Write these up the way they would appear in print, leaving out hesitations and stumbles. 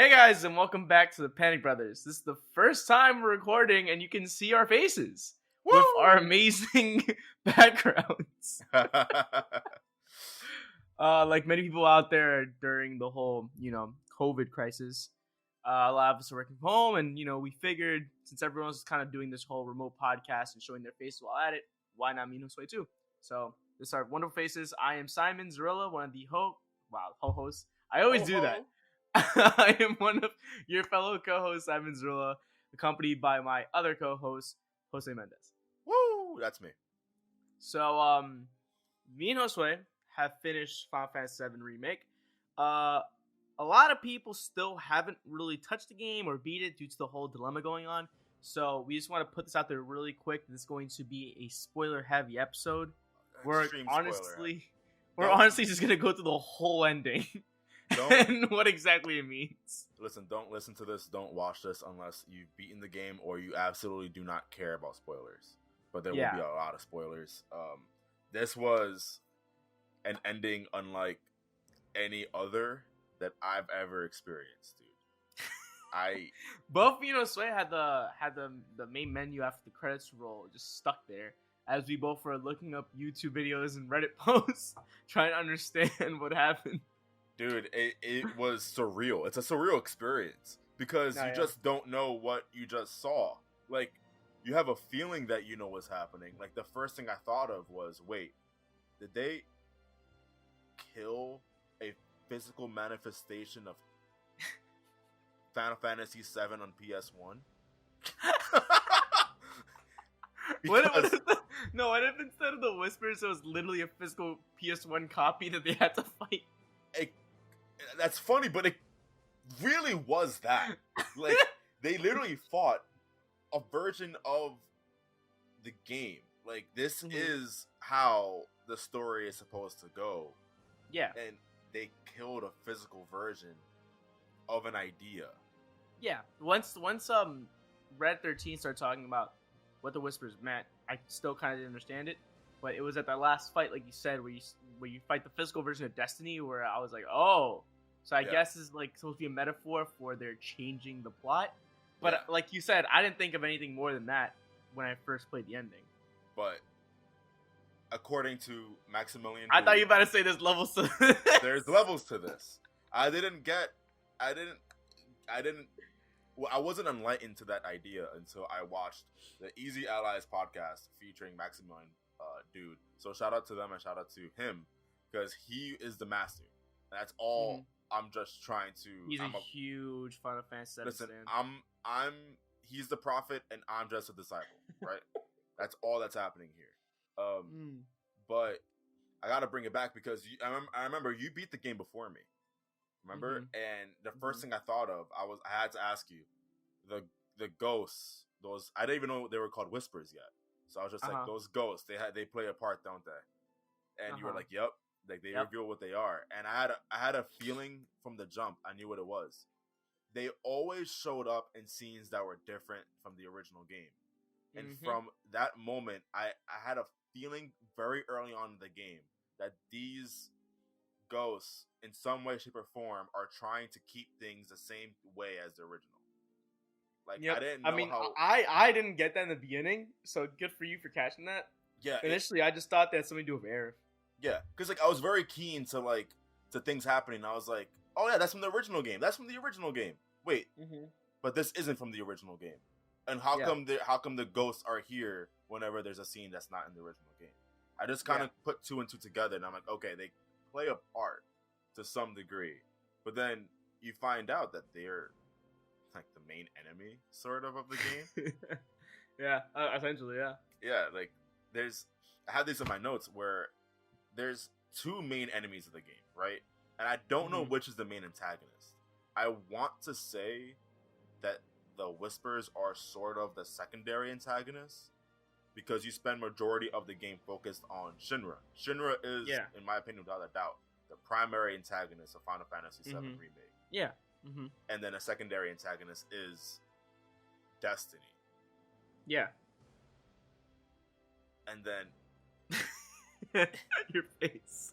Hey guys, and welcome back to the Panic Brothers. This is the first time we're recording, and you can see our faces with our amazing backgrounds. Like many people out there during the whole, COVID crisis, a lot of us are working from home, and we figured since everyone's kind of doing this whole remote podcast and showing their face while at it, why not me and Josue too? So this is our wonderful faces. I am Simon Zarilla, one of the co-hosts. I always do that. I am one of your fellow co-hosts, Simon Zarilla, accompanied by my other co-host, Jose Mendez. Woo! That's me. So, me and Josue have finished Final Fantasy VII Remake. A lot of people still haven't really touched the game or beat it due to the whole dilemma going on. So we just want to put this out there really quick. This is going to be a spoiler-heavy episode. We're honestly just gonna go through the whole ending. And what exactly it means. Listen, don't listen to this. Don't watch this unless you've beaten the game or you absolutely do not care about spoilers. But there will be a lot of spoilers. This was an ending unlike any other that I've ever experienced, dude. Both Sway had the main menu after the credits roll just stuck there as we both were looking up YouTube videos and Reddit posts trying to understand what happened. Dude, it was surreal. It's a surreal experience because you just don't know what you just saw. Like, you have a feeling that you know what's happening. Like, the first thing I thought of was, wait, did they kill a physical manifestation of Final Fantasy VII on PS1? What if instead of the whispers, it was literally a physical PS1 copy that they had to fight? That's funny, but it really was that. Like, they literally fought a version of the game. Like, this is how the story is supposed to go. Yeah. And they killed a physical version of an idea. Yeah. Once Red 13 started talking about what the whispers meant, I still kind of didn't understand it. But it was at that last fight, like you said, where you fight the physical version of Destiny, where I was like, oh. So I guess it's like supposed to be a metaphor for they're changing the plot. But like you said, I didn't think of anything more than that when I first played the ending. But according to Maximilian, I thought you were about to say there's levels to this. There's levels to this. I wasn't enlightened to that idea until I watched the Easy Allies podcast featuring Maximilian dude. So shout out to them and shout out to him because he is the master. That's all. I'm just trying to. He's a huge Final Fantasy VII listen, fan. He's the prophet and I'm just a disciple, right? That's all that's happening here. But I gotta bring it back because I remember you beat the game before me. Remember? And the first thing I thought of, I had to ask you, the ghosts. Those I didn't even know they were called whispers yet. So I was just like, those ghosts. They play a part, don't they? And you were like, yep. Like, they reveal what they are. And I had a feeling from the jump. I knew what it was. They always showed up in scenes that were different from the original game. And from that moment, I had a feeling very early on in the game that these ghosts, in some way, shape, or form, are trying to keep things the same way as the original. Like, I didn't know how... I didn't get that in the beginning, so good for you for catching that. Yeah. Initially, I just thought that had something to do with Aerith. Yeah, because like I was very keen to things happening. I was like, oh yeah, that's from the original game. That's from the original game. Wait, but this isn't from the original game. And how come the ghosts are here whenever there's a scene that's not in the original game? I just kind of put two and two together, and I'm like, okay, they play a part to some degree, but then you find out that they're like the main enemy, sort of the game. Essentially, yeah. Yeah, like I have this in my notes where there's two main enemies of the game, right? And I don't know which is the main antagonist. I want to say that the Whispers are sort of the secondary antagonists because you spend majority of the game focused on Shinra. Shinra is, in my opinion, without a doubt, the primary antagonist of Final Fantasy VII Remake. Yeah. And then a secondary antagonist is Destiny. Yeah. And then your face.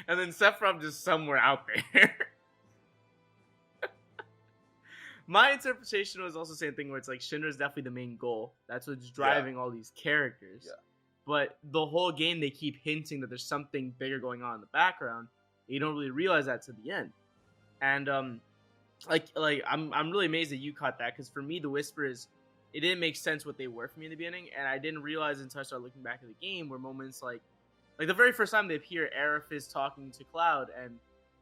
And then Sephiroth just somewhere out there. My interpretation was also the same thing where it's like Shinra's definitely the main goal. That's what's driving all these characters. Yeah. But the whole game, they keep hinting that there's something bigger going on in the background. You don't really realize that to the end. And I'm really amazed that you caught that, because for me, the Whispers, it didn't make sense what they were for me in the beginning, and I didn't realize until I started looking back at the game where moments like the very first time they appear, Aerith is talking to Cloud, and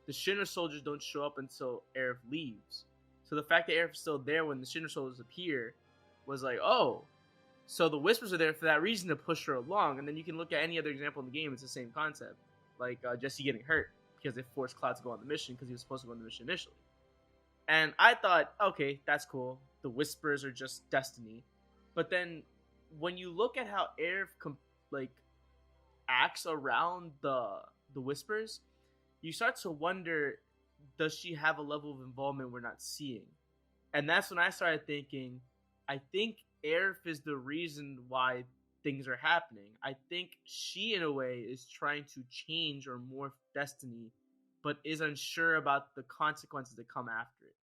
the Shinra soldiers don't show up until Aerith leaves. So the fact that Aerith is still there when the Shinra soldiers appear was like, oh, so the Whispers are there for that reason, to push her along. And then you can look at any other example in the game, it's the same concept. Like Jesse getting hurt because they forced Cloud to go on the mission because he was supposed to go on the mission initially. And I thought, okay, that's cool. The Whispers are just destiny. But then when you look at how Aerith acts around the Whispers, you start to wonder, does she have a level of involvement we're not seeing? And that's when I started thinking, I think Aerith is the reason why things are happening. I think she, in a way, is trying to change or morph Destiny, but is unsure about the consequences that come after it.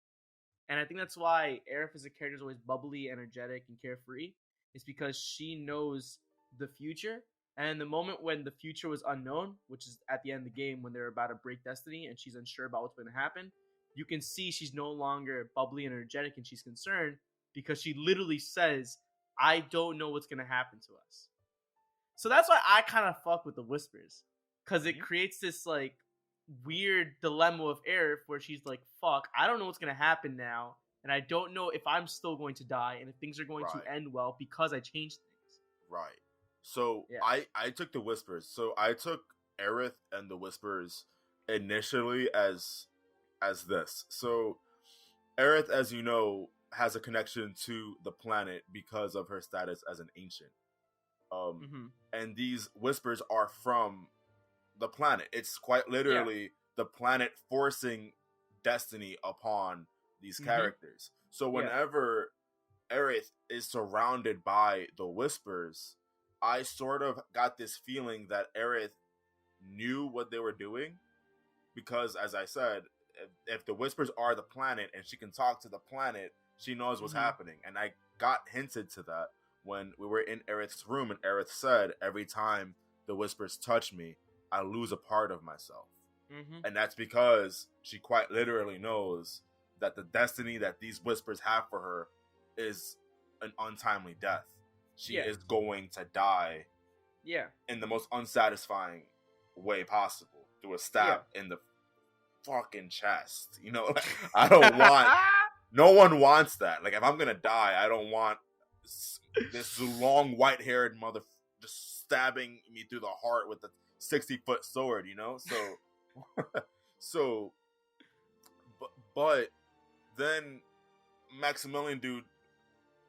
And I think that's why Aerith as a character is always bubbly, energetic, and carefree. It's because she knows the future. And the moment when the future was unknown, which is at the end of the game when they're about to break Destiny and she's unsure about what's going to happen, you can see she's no longer bubbly and energetic, and she's concerned because she literally says, I don't know what's going to happen to us. So that's why I kind of fuck with the Whispers, because it creates this like weird dilemma of Aerith where she's like, fuck, I don't know what's going to happen now, and I don't know if I'm still going to die and if things are going to end well because I changed things. Right. So I took the Whispers. So I took Aerith and the Whispers initially as this. So Aerith, as you know, has a connection to the planet because of her status as an ancient. And these Whispers are from the planet. It's quite literally the planet forcing destiny upon these characters. So whenever Aerith is surrounded by the Whispers, I sort of got this feeling that Aerith knew what they were doing, because, as I said, if the Whispers are the planet and she can talk to the planet, she knows what's happening. And I got hinted to that when we were in Aerith's room, and Aerith said, every time the Whispers touch me, I lose a part of myself. And that's because she quite literally knows that the destiny that these Whispers have for her is an untimely death. She is going to die in the most unsatisfying way possible, through a stab in the fucking chest. You know, like, I don't want... no one wants that. Like, if I'm gonna die, I don't want this long white-haired mother just stabbing me through the heart with a 60-foot sword, you know? But then Maximilian dude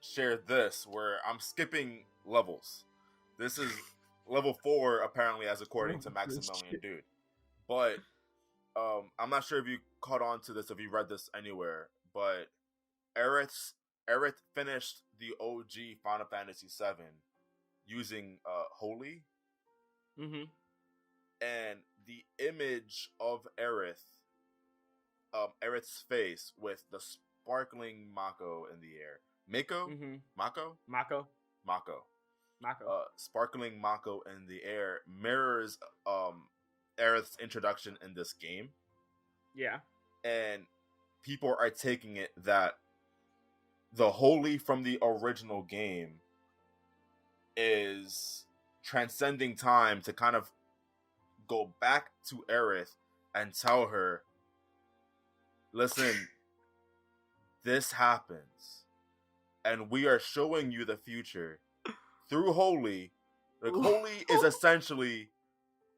shared this, where I'm skipping levels. This is level 4, apparently, as according to Maximilian dude. But I'm not sure if you caught on to this, if you read this anywhere, but Aerith finished the OG Final Fantasy VII using Holy. And the image of Aerith's face with the sparkling Mako in the air. Mako? Sparkling Mako in the air mirrors Aerith's introduction in this game. Yeah. And people are taking it that the Holy from the original game is transcending time to kind of go back to Aerith and tell her, listen, this happens, and we are showing you the future through Holy. Like, Holy is essentially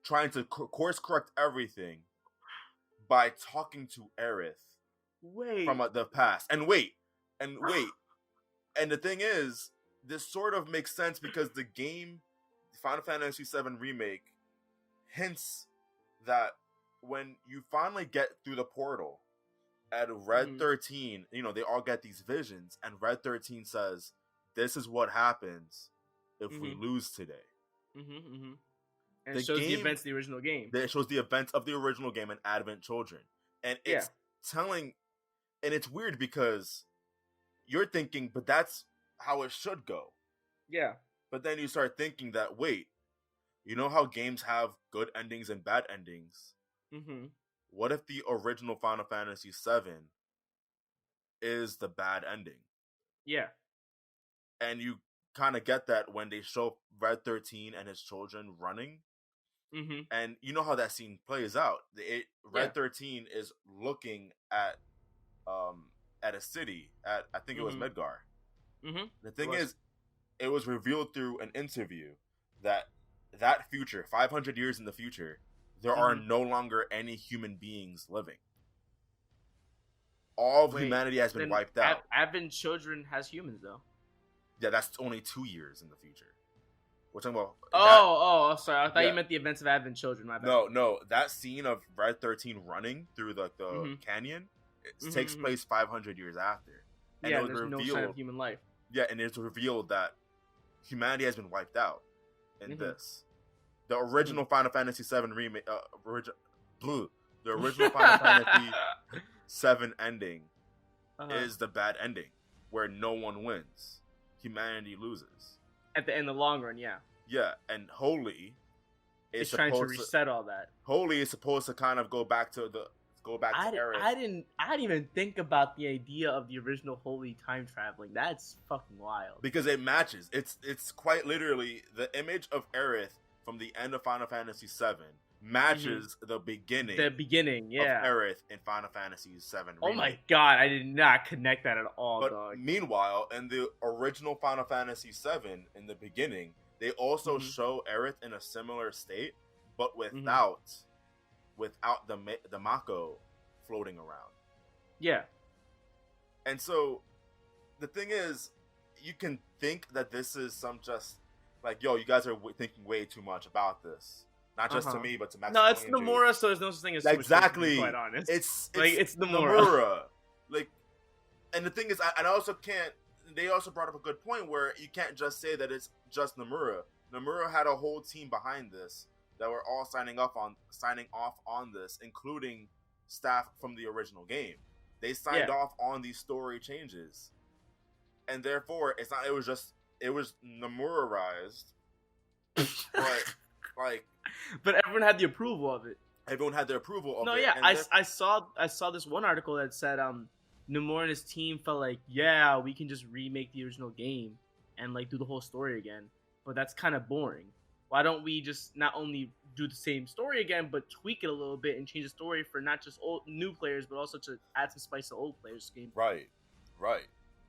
trying to course correct everything by talking to Aerith from the past. And the thing is, this sort of makes sense because the game, Final Fantasy VII Remake, hints that when you finally get through the portal at Red 13, you know, they all get these visions, and Red 13 says, this is what happens if we lose today. And it shows the events of the original game. It shows the events of the original game and Advent Children. And it's telling, and it's weird because you're thinking, but that's how it should go. Yeah. But then you start thinking that, wait, you know how games have good endings and bad endings? Mm-hmm. What if the original Final Fantasy VII is the bad ending? Yeah. And you kind of get that when they show Red 13 and his children running. Mm-hmm. And you know how that scene plays out. Red 13 is looking at a city, I think it was Midgar. Mm-hmm. The thing is, it was revealed through an interview that future, 500 years in the future, there are no longer any human beings living. All of humanity has been wiped out. Advent Children has humans, though. Yeah, that's only 2 years in the future. We're talking about. Sorry. I thought you meant the events of Advent Children. My bad. No. That scene of Red 13 running through the canyon takes place 500 years after. And it was there's revealed, no sign of human life. Yeah, and it's revealed that humanity has been wiped out in this. The original Final Fantasy VII remake, the original Final Fantasy VII ending is the bad ending, where no one wins. Humanity loses. In the long run, yeah. Yeah, and Holy is trying to reset all that. Holy is supposed to kind of go back to Aerith. I didn't even think about the idea of the original Holy time traveling. That's fucking wild. Because it matches. It's quite literally the image of Aerith from the end of Final Fantasy VII matches the beginning. The beginning, yeah. Of Aerith in Final Fantasy VII Remake. Oh my god, I did not connect that at all, but dog. Meanwhile, in the original Final Fantasy VII, in the beginning, they also show Aerith in a similar state, but without the Mako floating around. Yeah. And so, the thing is, you can think that this is some just, like, yo, you guys are thinking way too much about this. Not just to me, but to Max. No, it's Nomura, so there's no such thing as exactly. To be quite honest. It's Nomura. Like, and the thing is, I also can't. They also brought up a good point where you can't just say that it's just Nomura. Nomura had a whole team behind this that were all signing off on this, including staff from the original game. They signed off on these story changes, and therefore it's not. It was Nomura-ized, but like. But everyone had the approval of it. Everyone had their approval of it. No, yeah, I saw this one article that said Nomura and his team felt like, yeah, we can just remake the original game and like do the whole story again. But that's kind of boring. Why don't we just not only do the same story again, but tweak it a little bit and change the story for not just new players, but also to add some spice to old players' game. Right.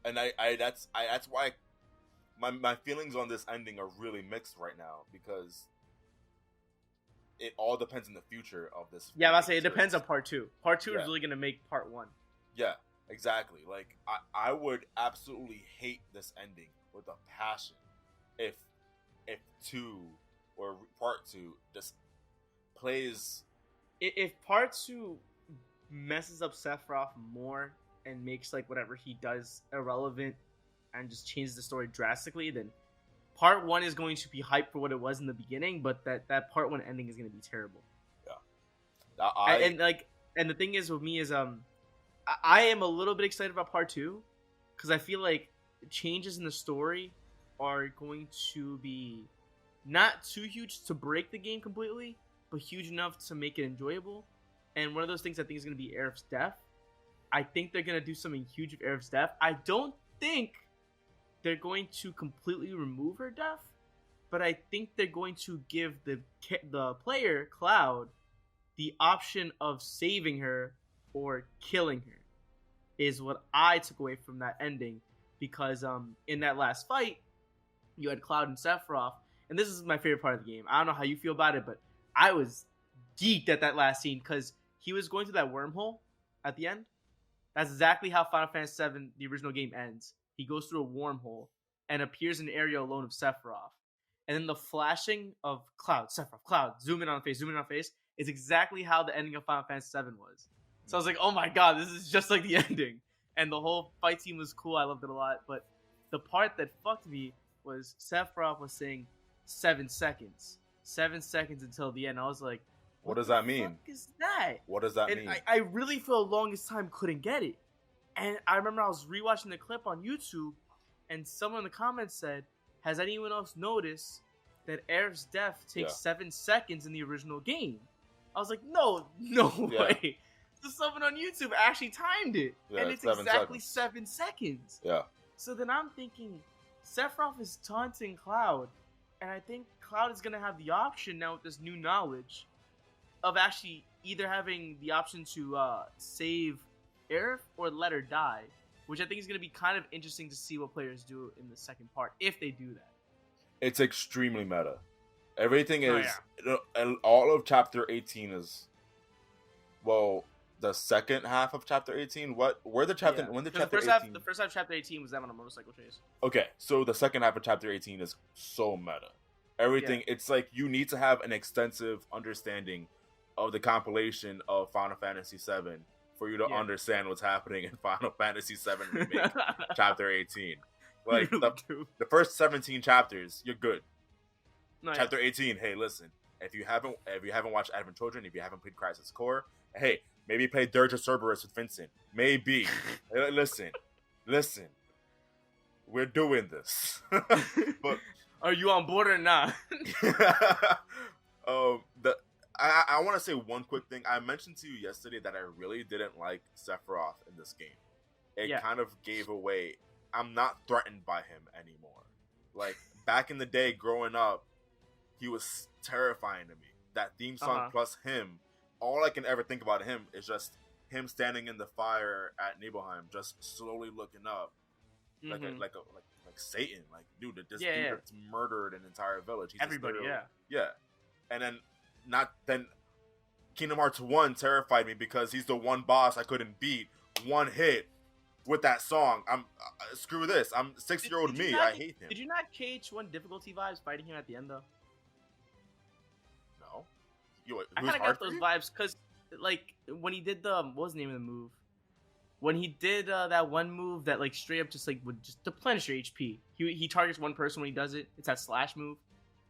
And that's why my feelings on this ending are really mixed right now, because it all depends on the future of this. Yeah, I say it depends on part 2. Part 2 is really gonna make part 1. Yeah, exactly. Like I would absolutely hate this ending with a passion if 2 or part 2 just plays. If part 2 messes up Sephiroth more and makes like whatever he does irrelevant and just changes the story drastically, then part 1 is going to be hyped for what it was in the beginning, but that part 1 ending is going to be terrible. Yeah. And the thing is with me is I am a little bit excited about part 2 because I feel like changes in the story are going to be not too huge to break the game completely, but huge enough to make it enjoyable. And one of those things I think is going to be Aerith's death. I think they're going to do something huge with Aerith's death. I don't think they're going to completely remove her death, but I think they're going to give the player, Cloud, the option of saving her or killing her, is what I took away from that ending. Because in that last fight, you had Cloud and Sephiroth, and this is my favorite part of the game. I don't know how you feel about it, but I was geeked at that last scene because he was going through that wormhole at the end. That's exactly how Final Fantasy VII, the original game, ends. He goes through a wormhole and appears in an area alone of Sephiroth. And then the flashing of Cloud, Sephiroth, Cloud, zoom in on face, is exactly how the ending of Final Fantasy VII was. So I was like, oh my god, this is just like the ending. And the whole fight scene was cool. I loved it a lot. But the part that fucked me was Sephiroth was saying 7 seconds. 7 seconds until the end. I was like, what does that mean? What is that? What does that mean? I really for the longest time couldn't get it. And I remember I was rewatching the clip on YouTube, and someone in the comments said, "Has anyone else noticed that Aerith's death takes 7 seconds in the original game?" I was like, no way. So someone on YouTube actually timed it, and it's exactly 7 seconds. Yeah. So then I'm thinking, Sephiroth is taunting Cloud, and I think Cloud is gonna have the option now with this new knowledge of actually either having the option to save Aerith or let her die, which I think is going to be kind of interesting to see what players do in the second part, if they do that. It's extremely meta. Everything is... and all of Chapter 18 is... Well, the second half of Chapter 18? When did Chapter 18... The first half of Chapter 18 was them on a motorcycle chase. Okay, so the second half of Chapter 18 is so meta. Everything, it's like you need to have an extensive understanding of the compilation of Final Fantasy VII for you to understand what's happening in Final Fantasy VII Remake Chapter 18. Like, the first 17 chapters, you're good. No, Chapter 18, hey, listen, if you haven't watched Advent Children, if you haven't played Crisis Core, hey, maybe play Dirge of Cerberus with Vincent. Maybe. Listen. We're doing this. But are you on board or not? I want to say one quick thing. I mentioned to you yesterday that I really didn't like Sephiroth in this game. It kind of gave away. I'm not threatened by him anymore. Like, back in the day, growing up, he was terrifying to me. That theme song plus him, all I can ever think about him is just him standing in the fire at Nibelheim, just slowly looking up, like Satan. Like, dude, this dude that's murdered an entire village. He's everybody, and then Kingdom Hearts 1 terrified me because he's the one boss I couldn't beat one hit with that song. Screw this. I'm 6-year-old me. I hate him. Did you not KH1 difficulty vibes fighting him at the end though? No. I kind of got those vibes because, like, when he did what was the name of the move? When he did that one move that, like, straight up just, like, would just deplenish your HP. He targets one person when he does it. It's that slash move.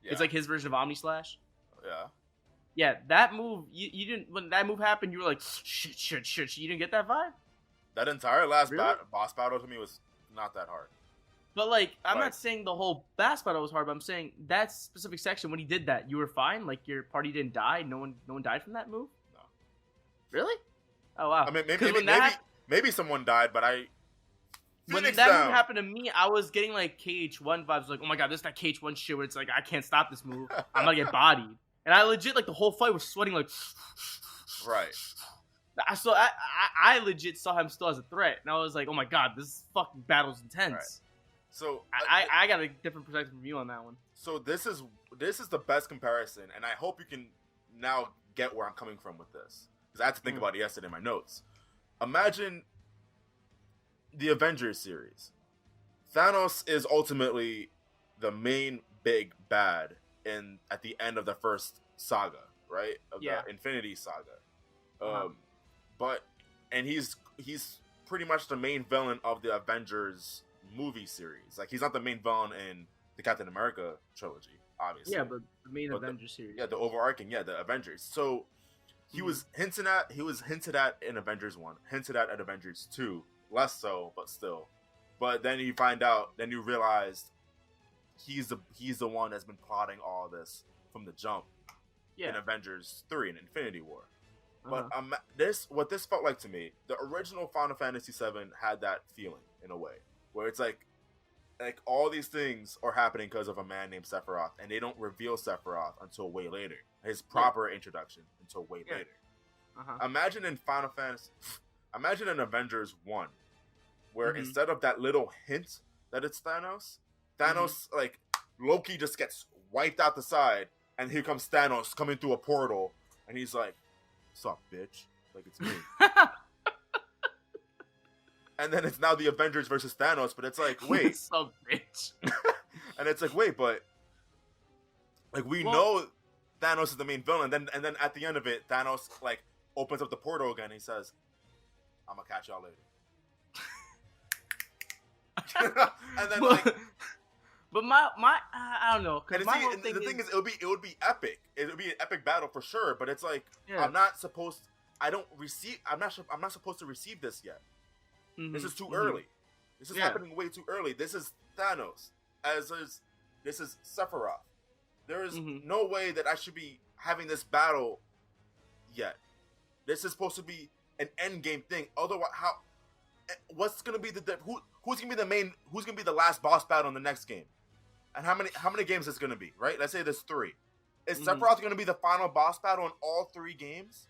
Yeah. It's like his version of Omni Slash. Yeah. Yeah, that move, you didn't, when that move happened, you were like, shit. You didn't get that vibe? That entire last boss battle to me was not that hard. But, like, I'm not saying the whole boss battle was hard, but I'm saying that specific section, when he did that, you were fine? Like, your party didn't die? No one died from that move? No. Really? Oh, wow. I mean, maybe someone died, but when that move happened to me, I was getting, like, KH1 vibes. Like, oh my god, this is that KH1 shit where it's like, I can't stop this move. I'm gonna get bodied. And I legit, like, the whole fight was sweating, like... Right. So I legit saw him still as a threat. And I was like, oh my god, this fucking battle's intense. Right. So... I got a different perspective from you on that one. So this is the best comparison, and I hope you can now get where I'm coming from with this. Because I had to think about it yesterday in my notes. Imagine the Avengers series. Thanos is ultimately the main big bad at the end of the first saga, right? Of the Infinity Saga. And he's pretty much the main villain of the Avengers movie series. Like, he's not the main villain in the Captain America trilogy, obviously. Yeah, but the main Avengers series. Yeah, the overarching, the Avengers. So he was hinted at in Avengers 1, hinted at Avengers 2, less so, but still. But then you realize he's the one that's been plotting all this from the jump in Avengers 3 and Infinity War. But what this felt like to me, the original Final Fantasy VII had that feeling in a way, where it's like all these things are happening because of a man named Sephiroth, and they don't reveal Sephiroth until way later. His proper introduction until way later. Imagine in Avengers 1, where instead of that little hint that it's Thanos, like, Loki just gets wiped out the side, and here comes Thanos coming through a portal, and he's like, "What's up, bitch?" Like, it's me. And then it's now the Avengers versus Thanos, but it's like, wait. What's up, bitch? And it's like, wait, but like, we know Thanos is the main villain, and then at the end of it, Thanos, like, opens up the portal again, and he says, "I'm gonna catch y'all later." And then, like, but my I don't know. And the thing is, it would be epic. It would be an epic battle for sure. But it's like, I'm not supposed to receive this yet. This is too early. This is happening way too early. This is Thanos. This is Sephiroth. There is no way that I should be having this battle yet. This is supposed to be an end game thing. Otherwise, what's gonna be who's gonna be the main? Who's gonna be the last boss battle in the next game? And how many games is gonna be? Right? Let's say there's 3. Is Sephiroth gonna be the final boss battle in all 3 games?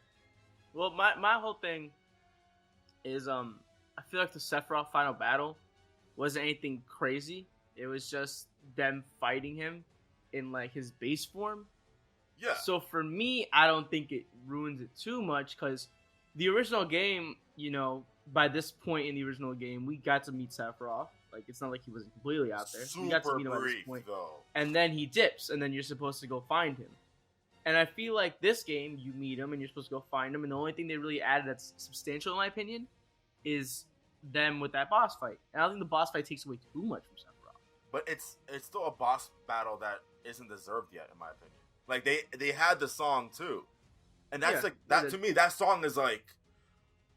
Well, my whole thing is I feel like the Sephiroth final battle wasn't anything crazy. It was just them fighting him in like his base form. Yeah. So for me, I don't think it ruins it too much because the original game, you know, by this point in the original game, we got to meet Sephiroth. Like, it's not like he wasn't completely out there. We got to meet him at this point. Though. And then he dips, and then you're supposed to go find him. And I feel like this game, you meet him, and you're supposed to go find him, and the only thing they really added that's substantial, in my opinion, is them with that boss fight. And I don't think the boss fight takes away too much from Sephiroth. But it's still a boss battle that isn't deserved yet, in my opinion. Like, they had the song, too. And that's to me, that song is like,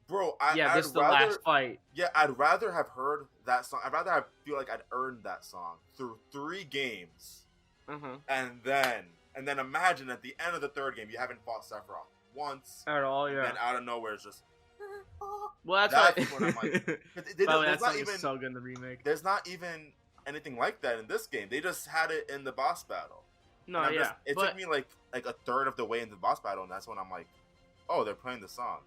bro, this is the last fight. Yeah, I'd rather have heard that song. I'd rather feel like I'd earned that song through 3 games. And then imagine at the end of the 3rd game, you haven't fought Sephiroth once. At all, yeah. And then out of nowhere, it's just... Well, that's what I'm like... that song is so good in the remake. There's not even anything like that in this game. They just had it in the boss battle. No, yeah. It took me like a third of the way into the boss battle, and that's when I'm like, oh, they're playing the song.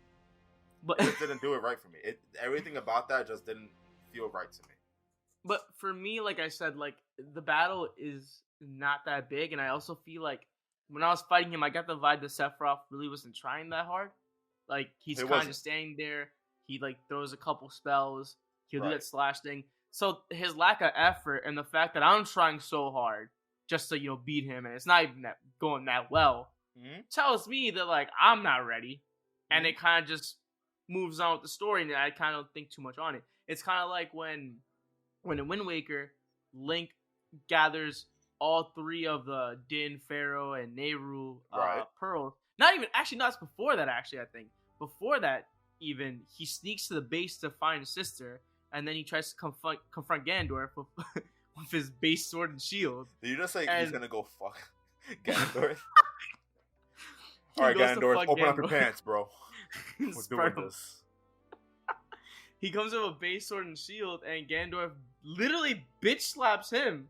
But it didn't do it right for me. Everything about that just didn't feel right to me. But for me, like I said, like the battle is not that big, and I also feel like when I was fighting him, I got the vibe that Sephiroth really wasn't trying that hard. Like he's kind of just standing there. He like throws a couple spells. He'll do that slash thing. So his lack of effort and the fact that I'm trying so hard just to beat him, and it's not even going that well, tells me that like I'm not ready, and it kind of just moves on with the story, and I kind of don't think too much on it. It's kind of like when in Wind Waker, Link gathers all 3 of the Din, Pharaoh, and Nehru pearls. That's before that, actually, I think. Before that, even, he sneaks to the base to find his sister, and then he tries to confront Ganondorf with his base sword and shield. Did you just say he's gonna go fuck Ganondorf? Alright, Ganondorf, open up your pants, bro. We're doing this. He comes with a base sword and shield, and Ganondorf literally bitch slaps him,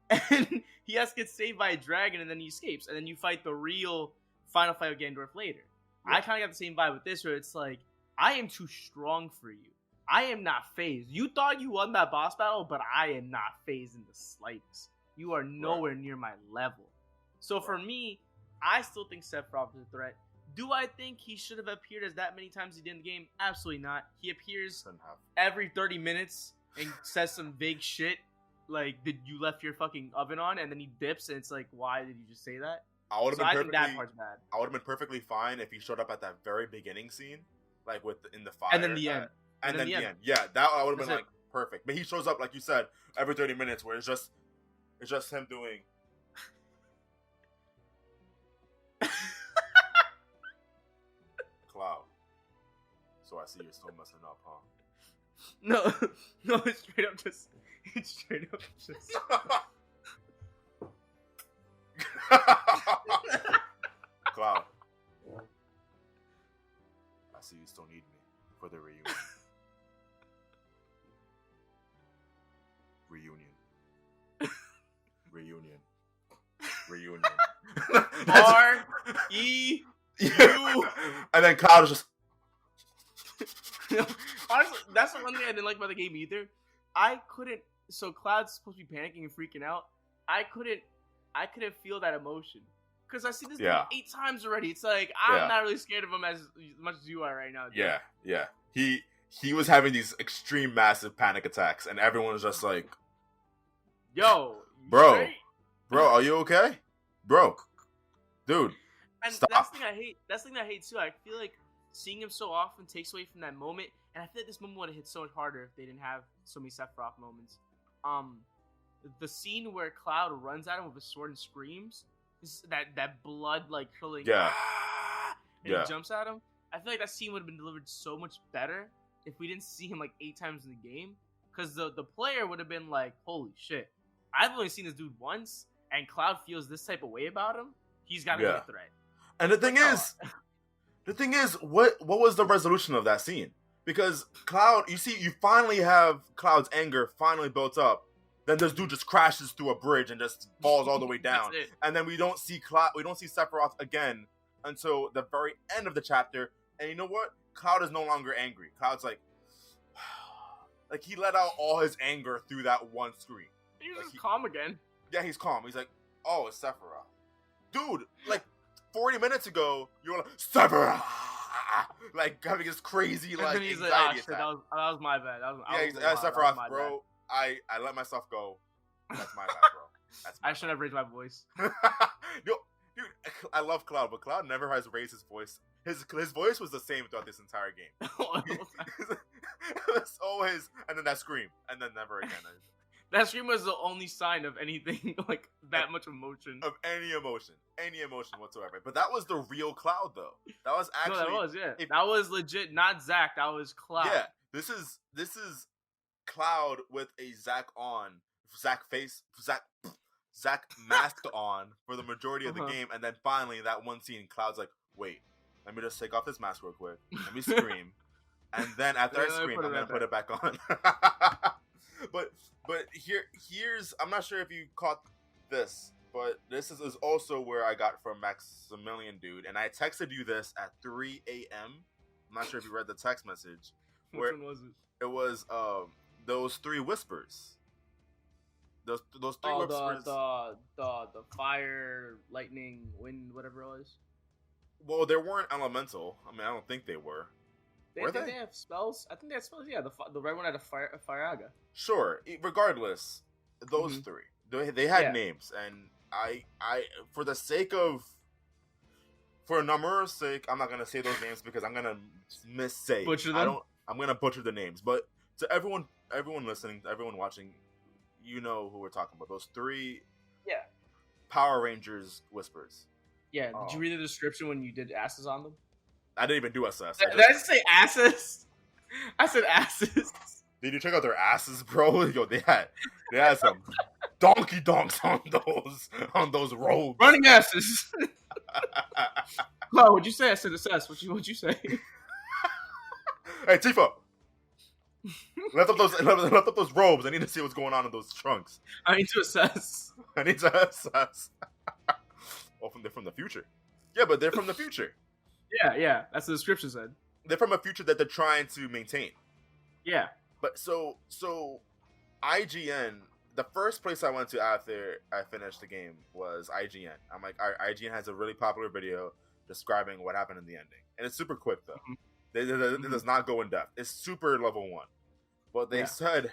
and he has to get saved by a dragon, and then he escapes, and then you fight the real final fight with Ganondorf later. Yeah. I kind of got the same vibe with this, where it's like, I am too strong for you. I am not phased. You thought you won that boss battle, but I am not phased in the slightest. You are nowhere near my level. So for me, I still think Sephiroth is a threat. Do I think he should have appeared as that many times he did in the game? Absolutely not. He appears every 30 minutes and says some vague shit, like, did you left your fucking oven on? And then he dips, and it's like, why did you just say that? I think that part's bad. I would have been perfectly fine if he showed up at that very beginning scene, like in the fire. And then the end. And then the end. Yeah, that I would have been like perfect. But he shows up, like you said, every 30 minutes, where it's just him doing. Cloud. So I see you're still messing up, huh? No, it's straight up just. Cloud. I see you still need me for the reunion. Reunion. R-E-U. And then Cloud is just. Honestly, that's the one thing I didn't like about the game either. I couldn't. So Cloud's supposed to be panicking and freaking out. I couldn't feel that emotion because I see this game 8 times already. It's like I'm not really scared of him as much as you are right now. Dude. Yeah. He was having these extreme, massive panic attacks, and everyone was just like, "Yo, bro, are you okay, bro, dude?" And stop. That's the thing I hate too. I feel like seeing him so often takes away from that moment, and I feel like this moment would have hit so much harder if they didn't have so many Sephiroth moments. The scene where Cloud runs at him with his sword and screams, that blood like curling, and he jumps at him. I feel like that scene would have been delivered so much better if we didn't see him like 8 times in the game, because the player would have been like, holy shit, I've only seen this dude once, and Cloud feels this type of way about him. He's got to be a threat. And the thing is, what was the resolution of that scene? Because Cloud, you finally have Cloud's anger finally built up. Then this dude just crashes through a bridge and just falls all the way down. And then we don't see Sephiroth again until the very end of the chapter. And you know what? Cloud is no longer angry. Cloud's like he let out all his anger through that one screen. He's like, just calm again. Yeah, he's calm. He's like, oh, it's Sephiroth. Dude, like 40 minutes ago, you were like, Sephiroth! Like having this crazy like he's anxiety like, that was my bad. Sephiroth, bro. I let myself go. That's my bad, bro. I shouldn't have raised my voice. Yo, dude, I love Cloud, but Cloud never has raised his voice. His voice was the same throughout this entire game. It's always, and then that scream, and then never again. That scream was the only sign of anything like that much emotion. Of any emotion whatsoever. But that was the real Cloud, though. That was actually. No, that was that was legit, not Zack. That was Cloud. Yeah, this is Cloud with a Zack mask on for the majority of the game, and then finally that one scene, Cloud's like, wait, let me just take off this mask real quick. Let me scream, and then after I scream, I'm gonna put it back on. But here's I'm not sure if you caught this, but this is also where I got from Maximilian dude, and I texted you this at 3 a.m. I'm not sure if you read the text message. Which one was it? It was those 3 whispers. Those 3 whispers. The fire, lightning, wind, whatever it was. Well, they weren't elemental. I mean, I don't think they were. Were they? They have spells. I think they had spells. Yeah, the red one had a fire. Sure. Regardless, those 3 they had names, and I for Nomura's sake, I'm not gonna say those names because I'm gonna butcher them. I'm gonna butcher the names, but to everyone listening, everyone watching, you know who we're talking about. Those 3 Power Rangers whispers. Yeah. Did you read the description when you did asses on them? I didn't even do SS. Did I just say asses? I said asses. Did you check out their asses, bro? Yo, they had some donkey donks on those robes. Running asses. Oh, what'd you say? I said SS. What'd you say? Hey, Tifa. Lift up those robes. I need to see what's going on in those trunks. I need to assess. Oh, from the future. Yeah, but they're from the future. Yeah. That's what the description said. They're from a future that they're trying to maintain. Yeah. But so IGN, the first place I went to after I finished the game was IGN. I'm like, all right, IGN has a really popular video describing what happened in the ending. And it's super quick, though. Mm-hmm. It does not go in depth. It's super level 1. But they said...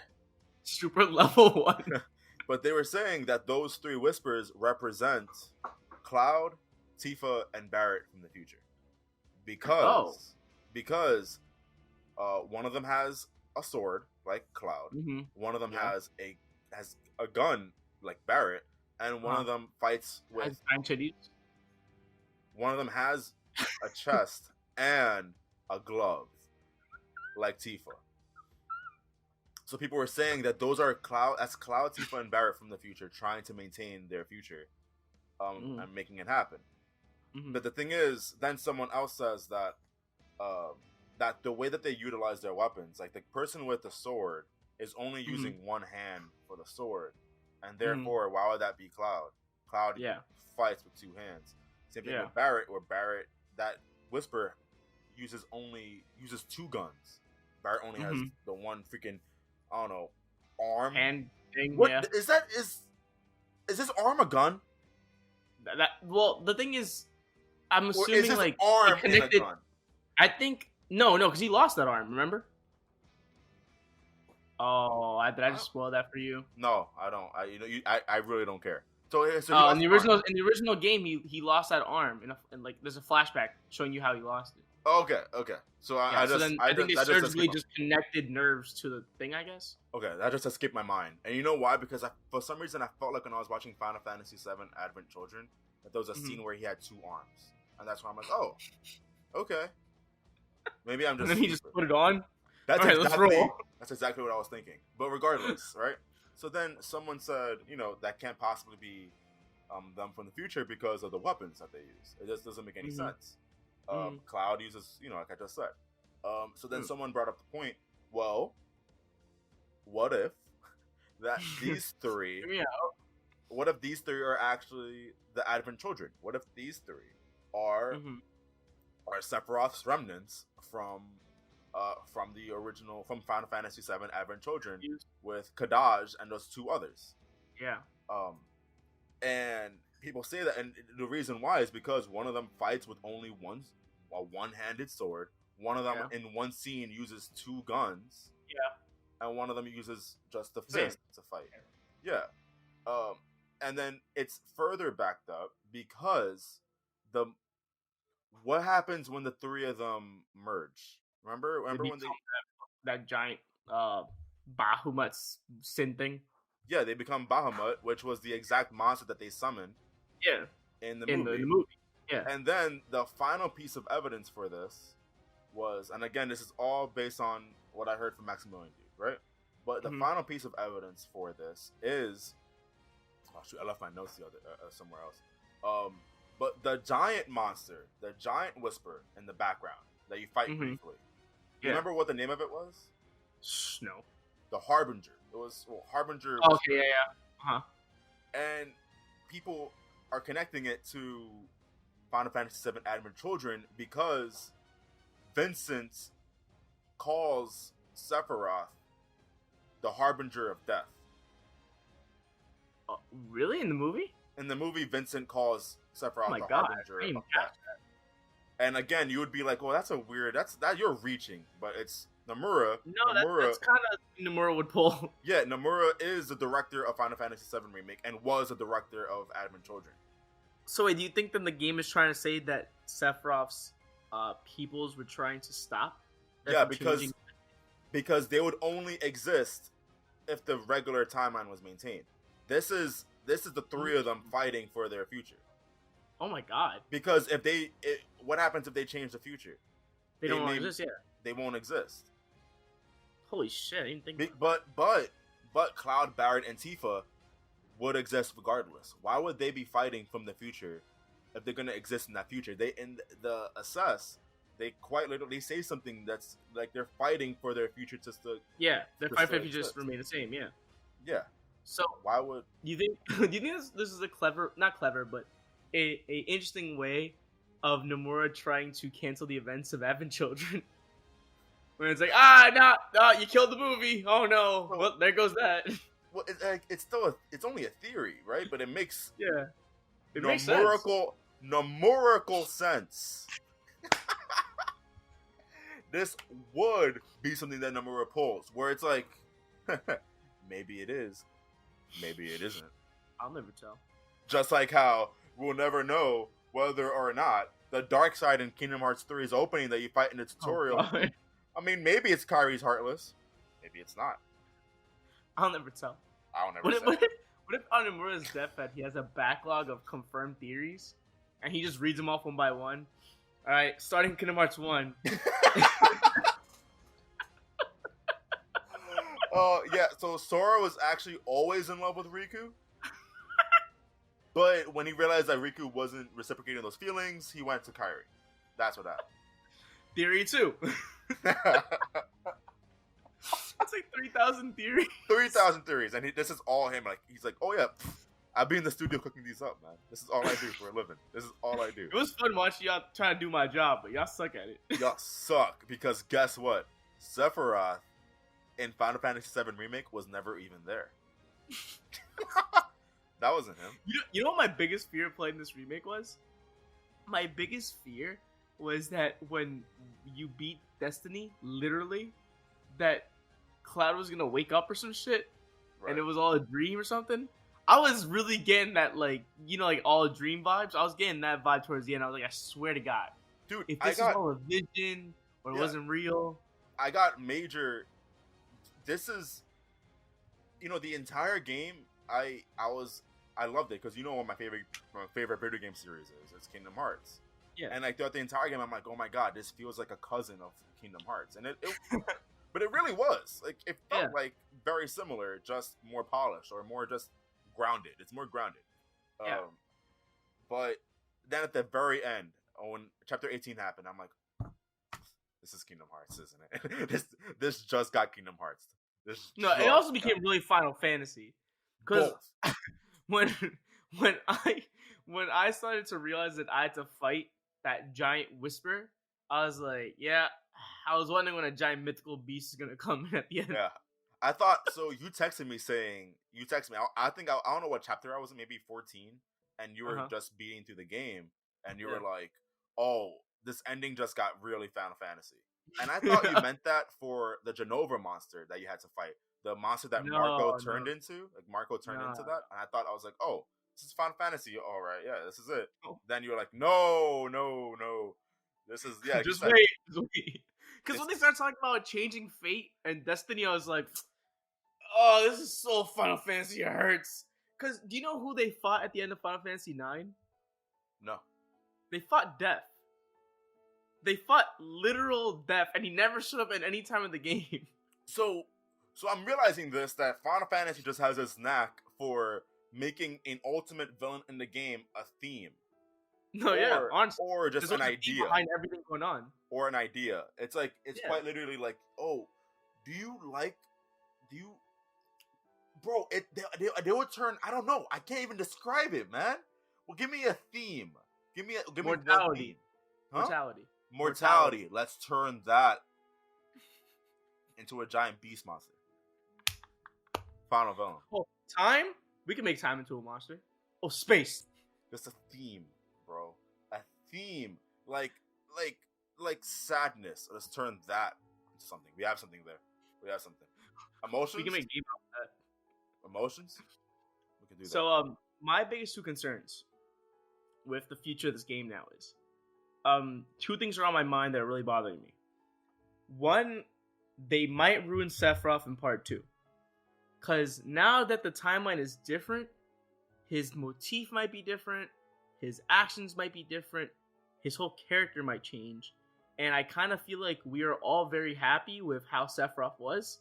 Super level 1. But they were saying that those 3 whispers represent Cloud, Tifa, and Barrett from the future. Because one of them has a sword like Cloud. Mm-hmm. One of them has a gun like Barrett, and one of them fights with. One of them has a chest and a glove like Tifa. So people were saying that those are Cloud, Tifa, and Barrett from the future trying to maintain their future, and making it happen. Mm-hmm. But the thing is, then someone else says that that the way that they utilize their weapons, like the person with the sword is only using one hand for the sword, and therefore, why would that be Cloud? Cloud fights with 2 hands. Same thing with Barrett, where Barrett, that whisper uses 2 guns. Barrett only has the one freaking, I don't know, arm. Hand thing, what is that? Is this arm a gun? Well, the thing is, I'm assuming is his like arm connected. In a gun? I think no, because he lost that arm. Remember? Oh, did I just spoil that for you? No, I don't. I really don't care. So in the original game, he lost that arm, and like there's a flashback showing you how he lost it. Okay. So I think they surgically just connected nerves to the thing, I guess. Okay, that just escaped my mind. And you know why? Because for some reason I felt like when I was watching Final Fantasy VII Advent Children that there was a scene where he had 2 arms, and that's why I'm like, oh, okay. Maybe I'm just. And then he just put it on. That's All right, let's roll. That's exactly what I was thinking. But regardless, right? So then someone said, that can't possibly be them from the future because of the weapons that they use. It just doesn't make any sense. Cloud uses, like I just said. So then someone brought up the point. Well, what if that these three? What if these three are actually the Advent children? What if these three are Sephiroth's remnants from the original from Final Fantasy VII Advent Children with Kadaj and those two others? Yeah. And people say that, and the reason why is because one of them fights with only a one-handed sword. One of them in one scene uses two guns. Yeah. And one of them uses just the fist to fight. Yeah. And then it's further backed up because what happens when the three of them merge? Remember when they that giant Bahamut sin thing? Yeah, they become Bahamut, which was the exact monster that they summoned. Yeah. In the movie. Yeah. And then the final piece of evidence for this was, and again, this is all based on what I heard from Maximilian Dude, right? But the final piece of evidence for this is, oh shoot, I left my notes the other somewhere else. But the giant monster, the giant whisper in the background that you fight briefly. You remember what the name of it was? No. The Harbinger. It was Harbinger. Oh, okay, yeah. And people are connecting it to Final Fantasy VII Advent Children because Vincent calls Sephiroth the Harbinger of Death. Really? In the movie? In the movie, Vincent calls Sephiroth the Harbinger of Death. And again, you would be like, "Well, that's a weird. That you're reaching," but it's Nomura. No, that's kind of Nomura would pull. Yeah, Nomura is the director of Final Fantasy VII Remake and was the director of Advent Children. So, wait, do you think then the game is trying to say that Sephiroth's peoples were trying to stop? Yeah, because they would only exist if the regular timeline was maintained. This is the three of them fighting for their future. Oh my god! Because what happens if they change the future? They don't exist yet. They won't exist. Holy shit! I didn't think. But Cloud, Barret, and Tifa would exist regardless. Why would they be fighting from the future if they're gonna exist in that future? They in the assess. They quite literally say something that's like they're fighting for their future to still. Yeah, their fight for future just remain the same. Yeah. Yeah. So why would you think? Do you think this is a not clever, but a interesting way of Nomura trying to cancel the events of Advent Children? When it's like, no, you killed the movie. Oh no, well there goes that. Well, it's only a theory, right? But it makes makes sense. Numerical sense. This would be something that Nomura pulls, where it's like, maybe it is, maybe it isn't. I'll never tell. Just like how we'll never know whether or not the dark side in Kingdom Hearts 3's opening that you fight in the tutorial. I mean, maybe it's Kyrie's Heartless. Maybe it's not. I'll never tell. I'll never tell. What if on Nomura's deathbed he has a backlog of confirmed theories, and he just reads them off one by one? All right, starting Kingdom Hearts 1. Yeah, so Sora was actually always in love with Riku. But when he realized that Riku wasn't reciprocating those feelings, he went to Kyrie. That's what happened. Theory 2. It's like 3,000 theories. 3,000 theories. And this is all him. Like he's like, oh yeah, I'll be in the studio cooking these up, man. This is all I do for a living. This is all I do. It was fun watching y'all trying to do my job, but y'all suck at it. Y'all suck, because guess what? Sephiroth in Final Fantasy VII Remake was never even there. That wasn't him. You know what my biggest fear playing this remake was? My biggest fear was that when you beat Destiny, literally, that Cloud was gonna wake up or some shit, right, and it was all a dream or something. I was really getting that, like, like all dream vibes. I was getting that vibe towards the end. I was like, I swear to God, dude, if this is all a vision or it wasn't real. I got major. This is, the entire game. I loved it because what my favorite video game series is. It's Kingdom Hearts. Yeah. And like throughout the entire game, I'm like, oh my god, this feels like a cousin of Kingdom Hearts, and it But it really was. Like, it felt Yeah. like very similar, just more polished or more just grounded. It's more grounded. Yeah. But then at the very end, when chapter 18 happened, I'm like, this is Kingdom Hearts, isn't it? this just got Kingdom Hearts. No, it also became really Final Fantasy. Because when I started to realize that I had to fight that giant whisper, I was like, yeah, I was wondering when a giant mythical beast is gonna come in at the end. Yeah. I thought so. You texted me. I think I don't know what chapter I was in, maybe 14, and you were just beating through the game, and you were like, "Oh, this ending just got really Final Fantasy." And I thought you meant that for the Genova monster that you had to fight, the monster that Marco turned into. Like Marco turned into that, and I was like, "Oh, this is Final Fantasy. All right, yeah, this is it." Oh. Then you were like, "No, this is just wait." Because when they started talking about changing fate and destiny, I was like, oh, this is so Final Fantasy, it hurts. Because do you know who they fought at the end of Final Fantasy 9? No. They fought Death. They fought literal Death, and he never showed up at any time in the game. So I'm realizing that Final Fantasy just has this knack for making an ultimate villain in the game a theme. No, honestly, or just an idea behind everything going on, or an idea. It's like quite literally like, oh, bro? They would turn. I don't know. I can't even describe it, man. Well, give me a theme. Give me mortality. Huh? Mortality. Let's turn that into a giant beast monster. Final villain. Oh, time? We can make time into a monster. Oh, space. Just a theme. Bro, a theme like sadness. Let's turn that into something. We have something there. Emotions. We can make game out of that. Emotions. We can do that. So, my biggest two concerns with the future of this game now is, two things are on my mind that are really bothering me. One, they might ruin Sephiroth in part 2, because now that the timeline is different, his motif might be different. His actions might be different. His whole character might change. And I kind of feel like we are all very happy with how Sephiroth was.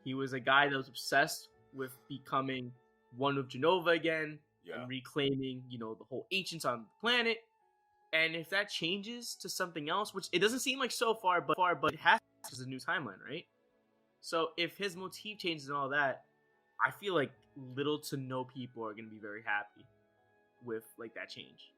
He was a guy that was obsessed with becoming one with Genova again. And reclaiming, the whole ancients on the planet. And if that changes to something else, which it doesn't seem like so far, but it has to, because it's a new timeline, right? So if his motif changes and all that, I feel like little to no people are going to be very happy with like that change.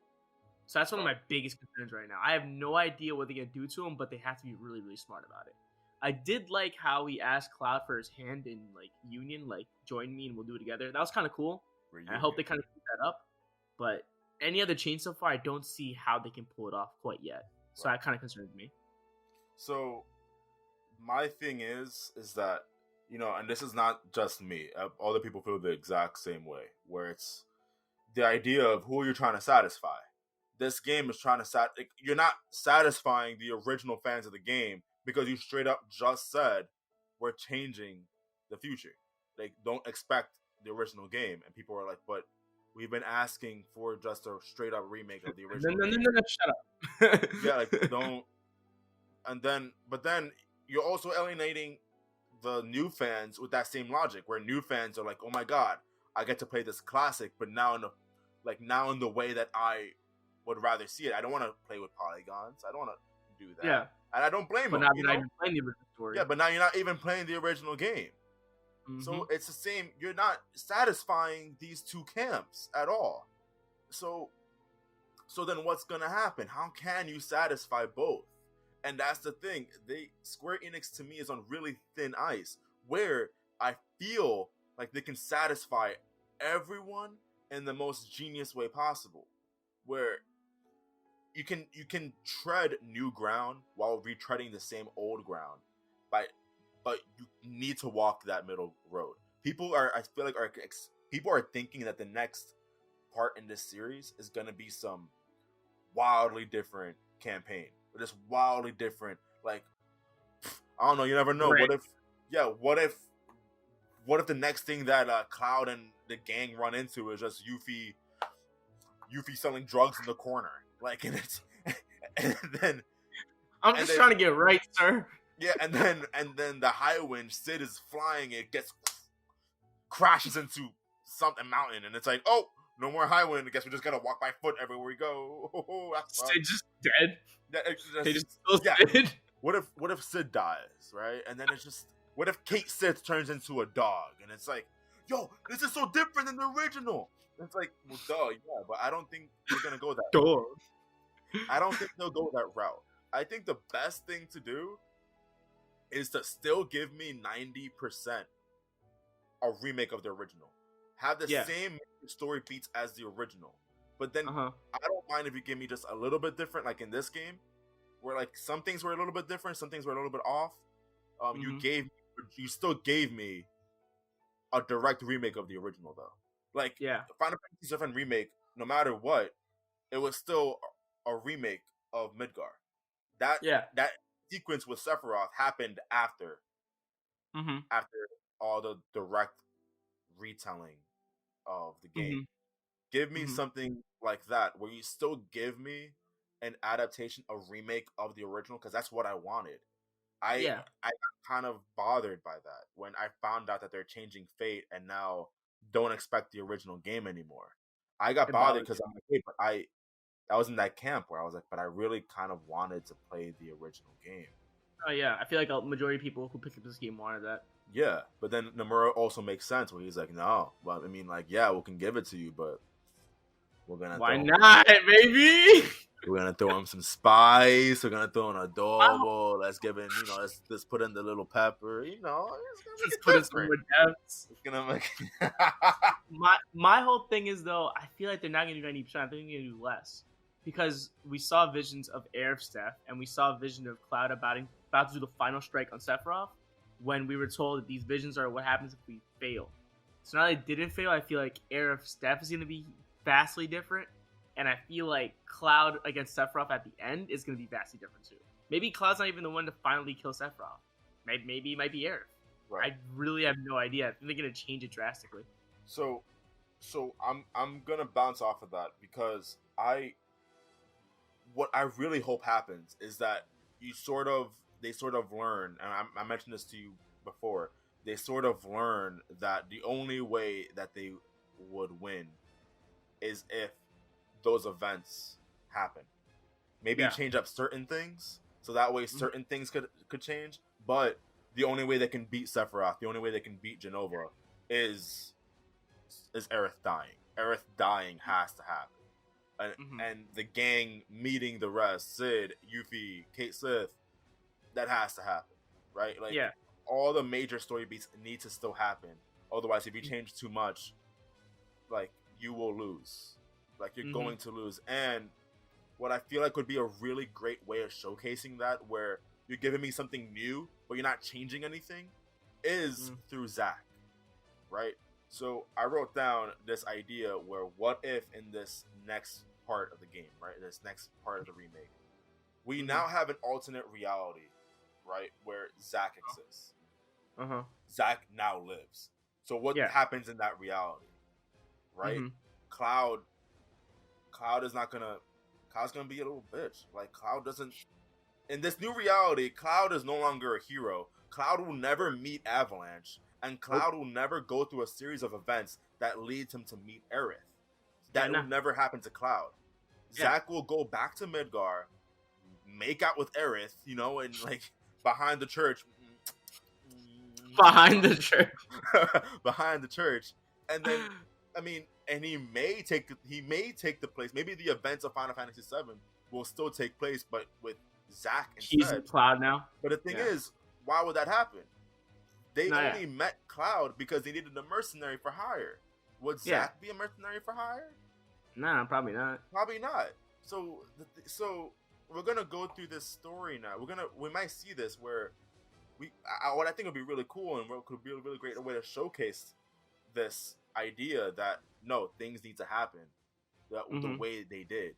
So that's one of my biggest concerns right now. I have no idea what they're gonna do to him, but they have to be really, really smart about it. I did like how he asked Cloud for his hand in like Union, like join me and we'll do it together. That was kind of cool. I hope they kind of keep that up. But any other change so far, I don't see how they can pull it off quite yet. So that kind of concerns me. So my thing is that, and this is not just me. Other people feel the exact same way, where it's the idea of who you're trying to satisfy. This game is trying to you're not satisfying the original fans of the game because you straight up just said we're changing the future. Like, don't expect the original game. And people are like, but we've been asking for just a straight up remake of the original game. No, shut up. Yeah, like, don't. But then you're also alienating the new fans with that same logic, where new fans are like, oh my god, I get to play this classic, but now in the way that I would rather see it. I don't want to play with polygons. I don't want to do that. Yeah. And I don't blame them. But now you're not even playing the original story. Yeah, but now you're not even playing the original game. Mm-hmm. So it's the same. You're not satisfying these two camps at all. So then what's going to happen? How can you satisfy both? And that's the thing. Square Enix to me is on really thin ice, where I feel like they can satisfy everyone in the most genius way possible, where you can tread new ground while retreading the same old ground, but you need to walk that middle road. I feel like people are thinking that the next part in this series is going to be some wildly different campaign, or just wildly different, like, I don't know, you never know. Right. What if the next thing that Cloud and the gang run into is just Yuffie selling drugs in the corner, like, and then I'm just trying to get right, sir. Yeah, and then the high wind, Sid is flying, it gets crashes into something mountain, and it's like, oh, no more high wind. I guess we just gotta walk by foot everywhere we go. Oh, that Sid sucks. just dead. They just kill Yeah. Sid. What if Sid dies, right? And then it's just, what if Kate Sid turns into a dog, and it's like, yo, this is so different than the original. And it's like, well, duh, yeah, but I don't think they're gonna go that Dog. route. I don't think they'll go that route. I think the best thing to do is to still give me 90% a remake of the original. Have the same story beats as the original. But then I don't mind if you give me just a little bit different, like in this game, where like some things were a little bit different, some things were a little bit off. You still gave me a direct remake of the original though. Like Final Fantasy VII Remake, no matter what, it was still a remake of Midgar. That sequence with Sephiroth happened after all the direct retelling of the game. Give me something like that where you still give me an adaptation, a remake of the original, because that's what I wanted. I got kind of bothered by that when I found out that they're changing Fate and now don't expect the original game anymore. I got bothered because I'm like, hey, but I was in that camp where I was like, but I really kind of wanted to play the original game. Oh yeah, I feel like a majority of people who picked up this game wanted that. Yeah, but then Nomura also makes sense where he's like, no, well, I mean, like, yeah, we can give it to you, but we're gonna why not, baby? We're gonna throw him some spice. We're gonna throw in adobo. Let's give in, let's put in the little pepper. Let's put in some more depths. It's gonna make my whole thing is though, I feel like they're not gonna do 90%. I think they're gonna do less because we saw visions of Aerith's death and we saw a vision of Cloud about to do the final strike on Sephiroth. When we were told that these visions are what happens if we fail. So now they didn't fail, I feel like Aerith's death is gonna be vastly different. And I feel like Cloud against Sephiroth at the end is going to be vastly different too. Maybe Cloud's not even the one to finally kill Sephiroth. Maybe it might be Aerith. Right. I really have no idea. I think they're going to change it drastically. So I'm going to bounce off of that because what I really hope happens is that they sort of learn, and I mentioned this to you before, they sort of learn that the only way that they would win is if those events happen. Maybe change up certain things so that way certain things could change. But the only way they can beat Sephiroth, the only way they can beat Jenova is Aerith dying. Aerith dying has to happen. And the gang meeting the rest, Sid, Yuffie, Kate Sith, that has to happen. Right? Like all the major story beats need to still happen. Otherwise, if you change too much, like you will lose. Like you're going to lose. And what I feel like would be a really great way of showcasing that, where you're giving me something new, but you're not changing anything, is through Zack, right? So I wrote down this idea where what if in this next part of the game, right, this next part of the remake, we now have an alternate reality, right, where Zack exists. Zack now lives. So what happens in that reality, right? Cloud's gonna be a little bitch. Like Cloud doesn't, in this new reality, Cloud is no longer a hero. Cloud will never meet Avalanche, and Cloud will never go through a series of events that leads him to meet Aerith. That will never happen to Cloud. Zack will go back to Midgar, make out with Aerith, and like behind the church. Behind the church. Behind the church. And then and he may take the place. Maybe the events of Final Fantasy VII will still take place, but with Zack instead. He's in Cloud now. But the thing is, why would that happen? They only met Cloud because they needed a mercenary for hire. Would Zack be a mercenary for hire? Nah, probably not. Probably not. So we're gonna go through this story now. We might see this where what I think would be really cool and what could be a really great way to showcase this idea that no, things need to happen the way they did,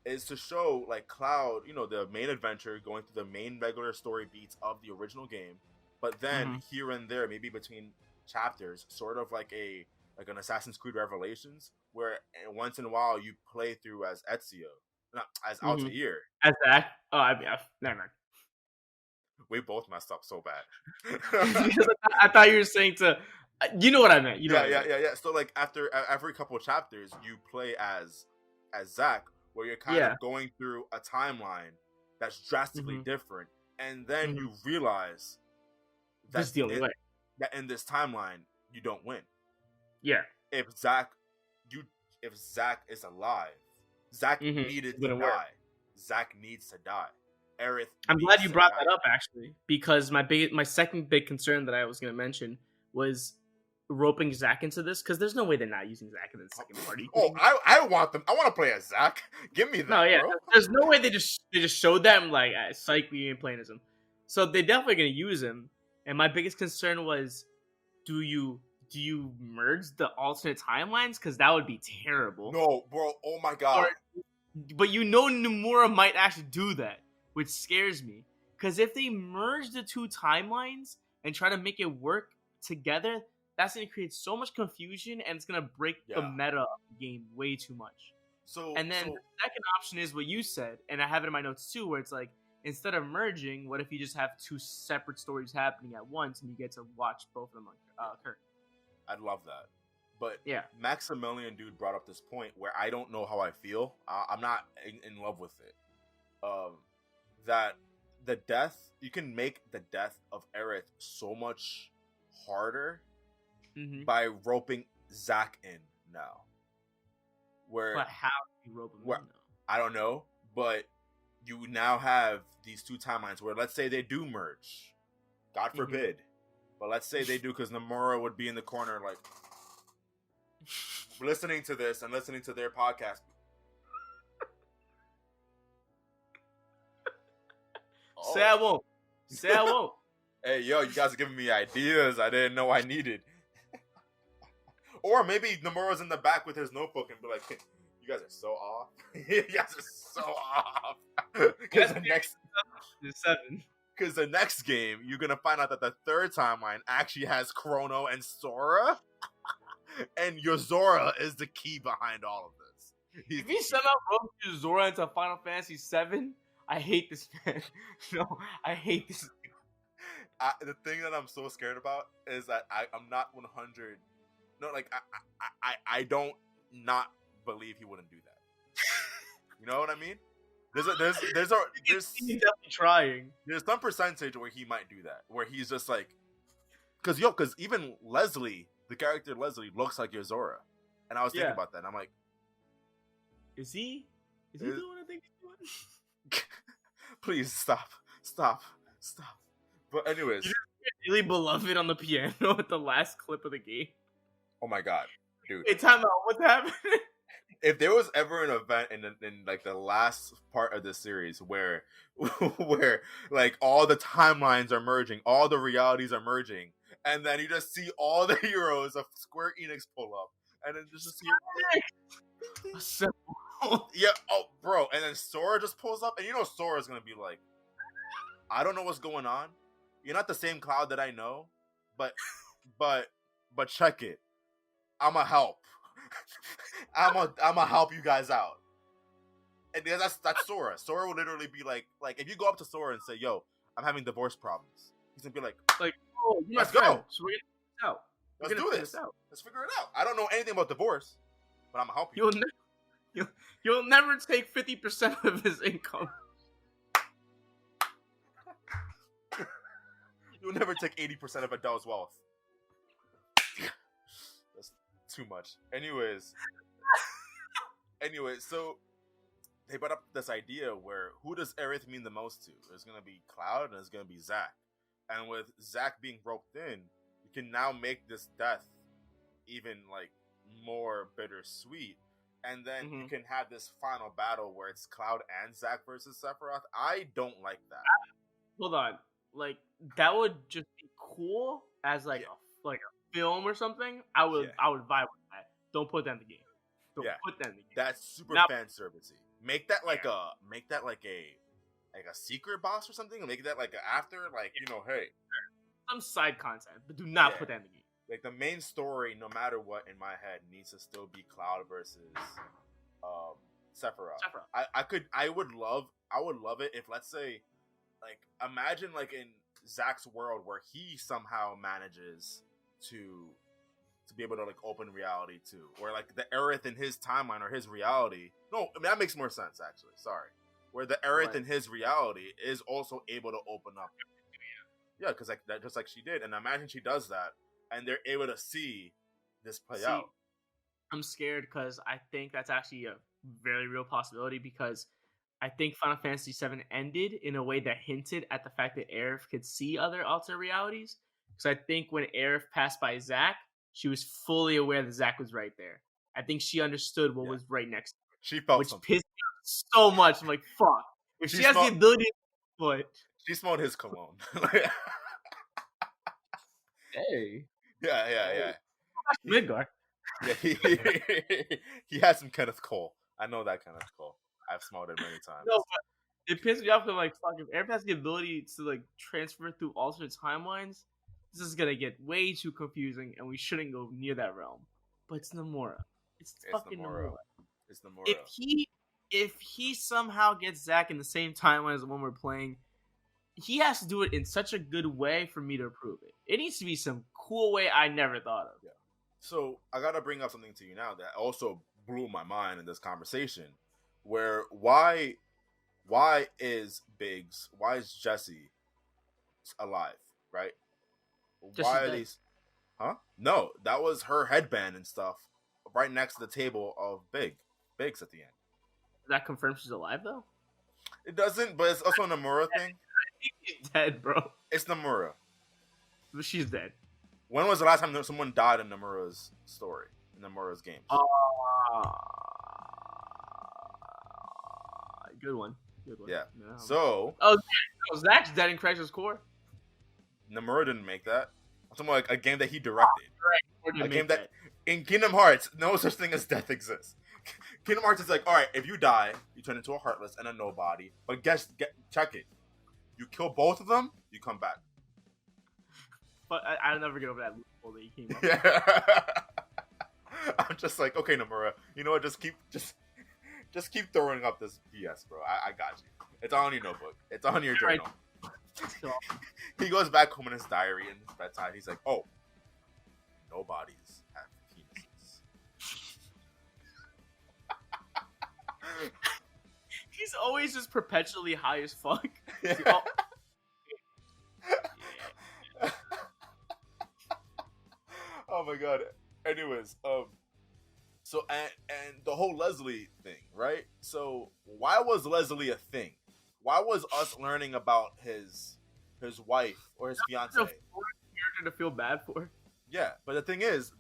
is to show like Cloud, the main adventure going through the main regular story beats of the original game, but then here and there, maybe between chapters, sort of like an Assassin's Creed Revelations, where once in a while you play through as Ezio, not as Altair. As that? Oh, never mind. We both messed up so bad. Because I thought you were saying to, you know what I meant. You know what I meant. Yeah. So like after every couple of chapters, you play as Zack, where you're kind Yeah. of going through a timeline that's drastically different, and then you realize this is the only way. That in this timeline you don't win. Yeah. If Zack is alive, Zack needed to die. Zack needs to die. Aerith. I'm glad you brought that up, actually, because my second big concern that I was going to mention was roping Zack into this, because there's no way they're not using Zack in the second party. Oh, I want them. I want to play as Zack. Give me that. No, yeah, bro. There's no way they just showed them like, psych, we ain't playing as him. So they're definitely going to use him. And my biggest concern was, do you merge the alternate timelines? Because that would be terrible. No, bro. Oh my god. But Nomura might actually do that, which scares me. Because if they merge the two timelines and try to make it work together, that's going to create so much confusion, and it's going to break the meta of the game way too much. And then the second option is what you said, and I have it in my notes too, where it's like, instead of merging, what if you just have two separate stories happening at once, and you get to watch both of them occur? I'd love that. But yeah, Maximilian dude brought up this point where I don't know how I feel. I'm not in love with it. That the death, you can make the death of Aerith so much harder by roping Zack in now. But how do you rope him in, though? I don't know, but you now have these two timelines where, let's say they do merge. God forbid. But let's say they do, because Nomura would be in the corner like listening to this and listening to their podcast. Say I won't. Say I won't. Hey, yo, you guys are giving me ideas I didn't know I needed. Or maybe Nomura's in the back with his notebook and be like, you guys are so off. You guys are so off. Because the next game, you're going to find out that the third timeline actually has Chrono and Sora. And Yozora is the key behind all of this. If he somehow wrote Yozora into Final Fantasy VII, I hate this man. No, I hate this. The thing that I'm so scared about is that I'm not 100. No, like I don't not believe he wouldn't do that. You know what I mean? There's he's definitely trying. There's some percentage where he might do that, where he's just like, because even Leslie, the character Leslie, looks like Yozora, and I was thinking about that, and I'm like, is he doing what I think he's doing? Please stop. But anyways, you really beloved on the piano at the last clip of the game. Oh my god, dude! Hey, time out. What's happening? If there was ever an event in like the last part of the series where like all the timelines are merging, all the realities are merging, and then you just see all the heroes of Square Enix pull up, and then just see bro, and then Sora just pulls up, and you know Sora's gonna be like, I don't know what's going on. You're not the same Cloud that I know, but check it. I'ma help. I'ma help you guys out. And that's Sora. Sora will literally be like if you go up to Sora and say, "Yo, I'm having divorce problems," he's gonna be like, "Oh, let's go. So we're gonna out. Let's do this. Let's figure it out. I don't know anything about divorce, but I'm gonna help you." You'll never take 50% of his income. You'll never take 80% of Adele's wealth. That's too much. Anyways, so they brought up this idea where who does Aerith mean the most to? There's gonna be Cloud and there's gonna be Zack. And with Zack being roped in, you can now make this death even like more bittersweet. And then you can have this final battle where it's Cloud and Zack versus Sephiroth. I don't like that. Hold on. Like, that would just be cool as like a film or something. I would vibe with that. Don't put that in the game. Don't put that in the game. That's super fan servicey. Make that like a secret boss or something. Make that like after, like, you know, hey, some side content, but do not put that in the game. Like, the main story, no matter what, in my head, needs to still be Cloud versus Sephiroth. I would love it if, let's say, like imagine like in Zach's world where he somehow manages to be able to like open reality too, or like the Aerith in his timeline or his reality. No, I mean that makes more sense actually. Sorry, where the Aerith in his reality is also able to open up. Yeah, because like that, just like she did, and imagine she does that, and they're able to see this play out. I'm scared because I think that's actually a very real possibility because I think Final Fantasy VII ended in a way that hinted at the fact that Aerith could see other alternate realities. Because I think when Aerith passed by Zack, she was fully aware that Zack was right there. I think she understood what was right next to her. She felt which something. Pissed me off so much. I'm like, fuck. If she has the ability to but she smelled his cologne. Hey. Yeah. Midgar. Yeah, he had some Kenneth Cole. I know that Kenneth Cole. I've smelled it many times. No, but it pissed me off because like fuck, if Aerith has the ability to like transfer through alternate timelines, this is gonna get way too confusing, and we shouldn't go near that realm. But it's Nomura. It's fucking Nomura. It's Nomura. If he somehow gets Zack in the same timeline as the one we're playing, he has to do it in such a good way for me to approve it. It needs to be some cool way I never thought of. Yeah. So I gotta bring up something to you now that also blew my mind in this conversation. Where why is Jessie alive? Right? Why are these? Huh? No, that was her headband and stuff right next to the table of Biggs at the end. That confirms she's alive though? It doesn't, but it's also a Nomura thing. I think she's dead, bro. It's Nomura. But she's dead. When was the last time someone died in Nomura's story, in Nomura's games? Good one. Yeah. So. Zack's dead in Crisis Core. Nomura didn't make that. I'm talking about like a game that he directed. Right. A game that in Kingdom Hearts, no such thing as death exists. Kingdom Hearts is like, all right, if you die, you turn into a Heartless and a Nobody. But check it. You kill both of them, you come back. But I'll never get over that loophole that he came up with. I'm just like, okay, Nomura, you know what? Just keep throwing up this BS, bro. I got you. It's on your notebook. It's on your journal. Right. He goes back home in his diary and his bedtime. He's like, oh, nobodies have penises. He's always just perpetually high as fuck. Oh my god. Anyways, so and the whole Leslie thing, right? So why was Leslie a thing? Why was us learning about his wife or his fiance? Character to feel bad for. Yeah, but the thing is,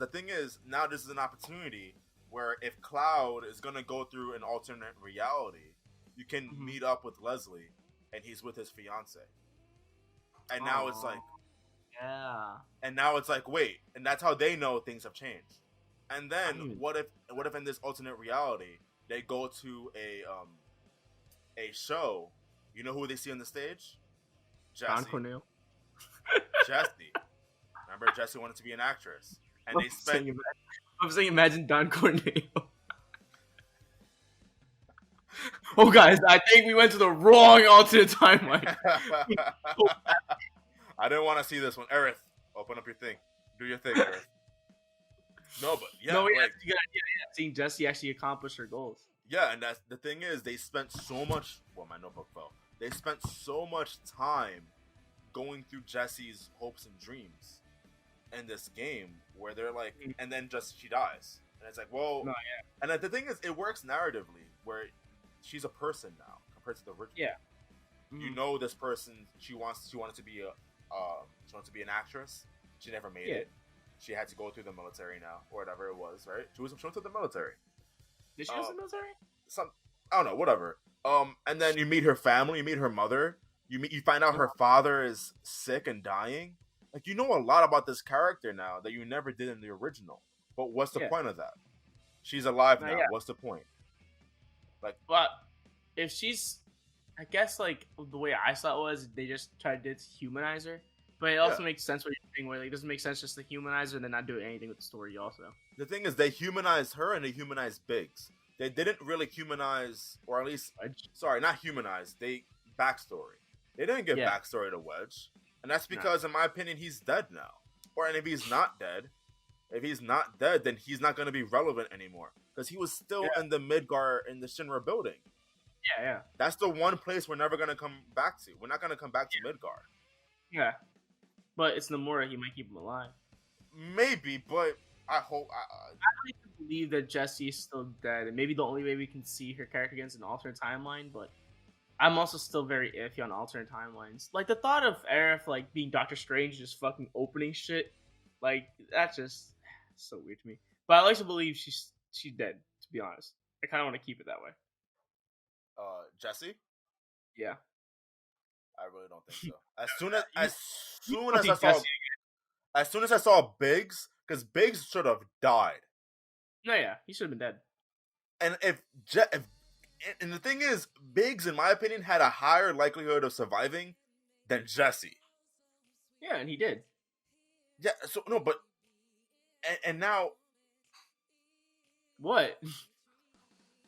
now this is an opportunity where if Cloud is gonna go through an alternate reality, you can meet up with Leslie, and he's with his fiance. And now it's like, yeah. And now it's like, wait, and that's how they know things have changed. And then what if in this alternate reality they go to a show? You know who they see on the stage? Jessie. Don Cornel. Jessie. Remember, Jessie wanted to be an actress, and they spent. I'm saying, imagine Don Cornel. Oh, guys, I think we went to the wrong alternate timeline. I didn't want to see this one. Aerith, open up your thing. Do your thing, Aerith. No, but yeah. No, yeah, you got seeing Jessie actually accomplish her goals. Yeah, and that's the thing is, they spent so much. Well, my notebook fell. They spent so much time going through Jessie's hopes and dreams in this game, where they're like, and then just she dies, and it's like, whoa. No, yeah. And the thing is, it works narratively, where she's a person now compared to the original. Yeah. You know, this person, she wanted to be an actress. She never made it. She had to go through the military now, or whatever it was, right? She went to the military. Did she go to the military? I don't know, whatever. And then you meet her family, you meet her mother, you find out her father is sick and dying. Like, you know a lot about this character now that you never did in the original. But what's the point of that? She's alive now. What's the point? Like, but if she's, I guess, like, the way I saw it was they just tried to humanize her. But it also makes sense what you're saying, where like, it doesn't make sense just to humanize her and then not do anything with the story also. The thing is, they humanized her and they humanized Biggs. They didn't really humanize, or at least, sorry, not humanize, they backstory. They didn't give Yeah. backstory to Wedge, and that's because, in my opinion, he's dead now. And if he's not dead, then he's not going to be relevant anymore because he was still in the Midgar in the Shinra building. Yeah. That's the one place we're never going to come back to. We're not going to come back to Midgar. Yeah, but it's Nomura. He might keep him alive. Maybe, but I hope. I like to believe that Jessie is still dead, and maybe the only way we can see her character against an alternate timeline. But I'm also still very iffy on alternate timelines. Like the thought of Aerith like being Doctor Strange, just fucking opening shit, like that's just so weird to me. But I like to believe she's dead. To be honest, I kind of want to keep it that way. Jessie? Yeah. I really don't think so. As soon as I saw Biggs, because Biggs should have died. No, yeah, he should have been dead. And and the thing is, Biggs, in my opinion, had a higher likelihood of surviving than Jessie. Yeah, and he did. Yeah. So no, but and now, what?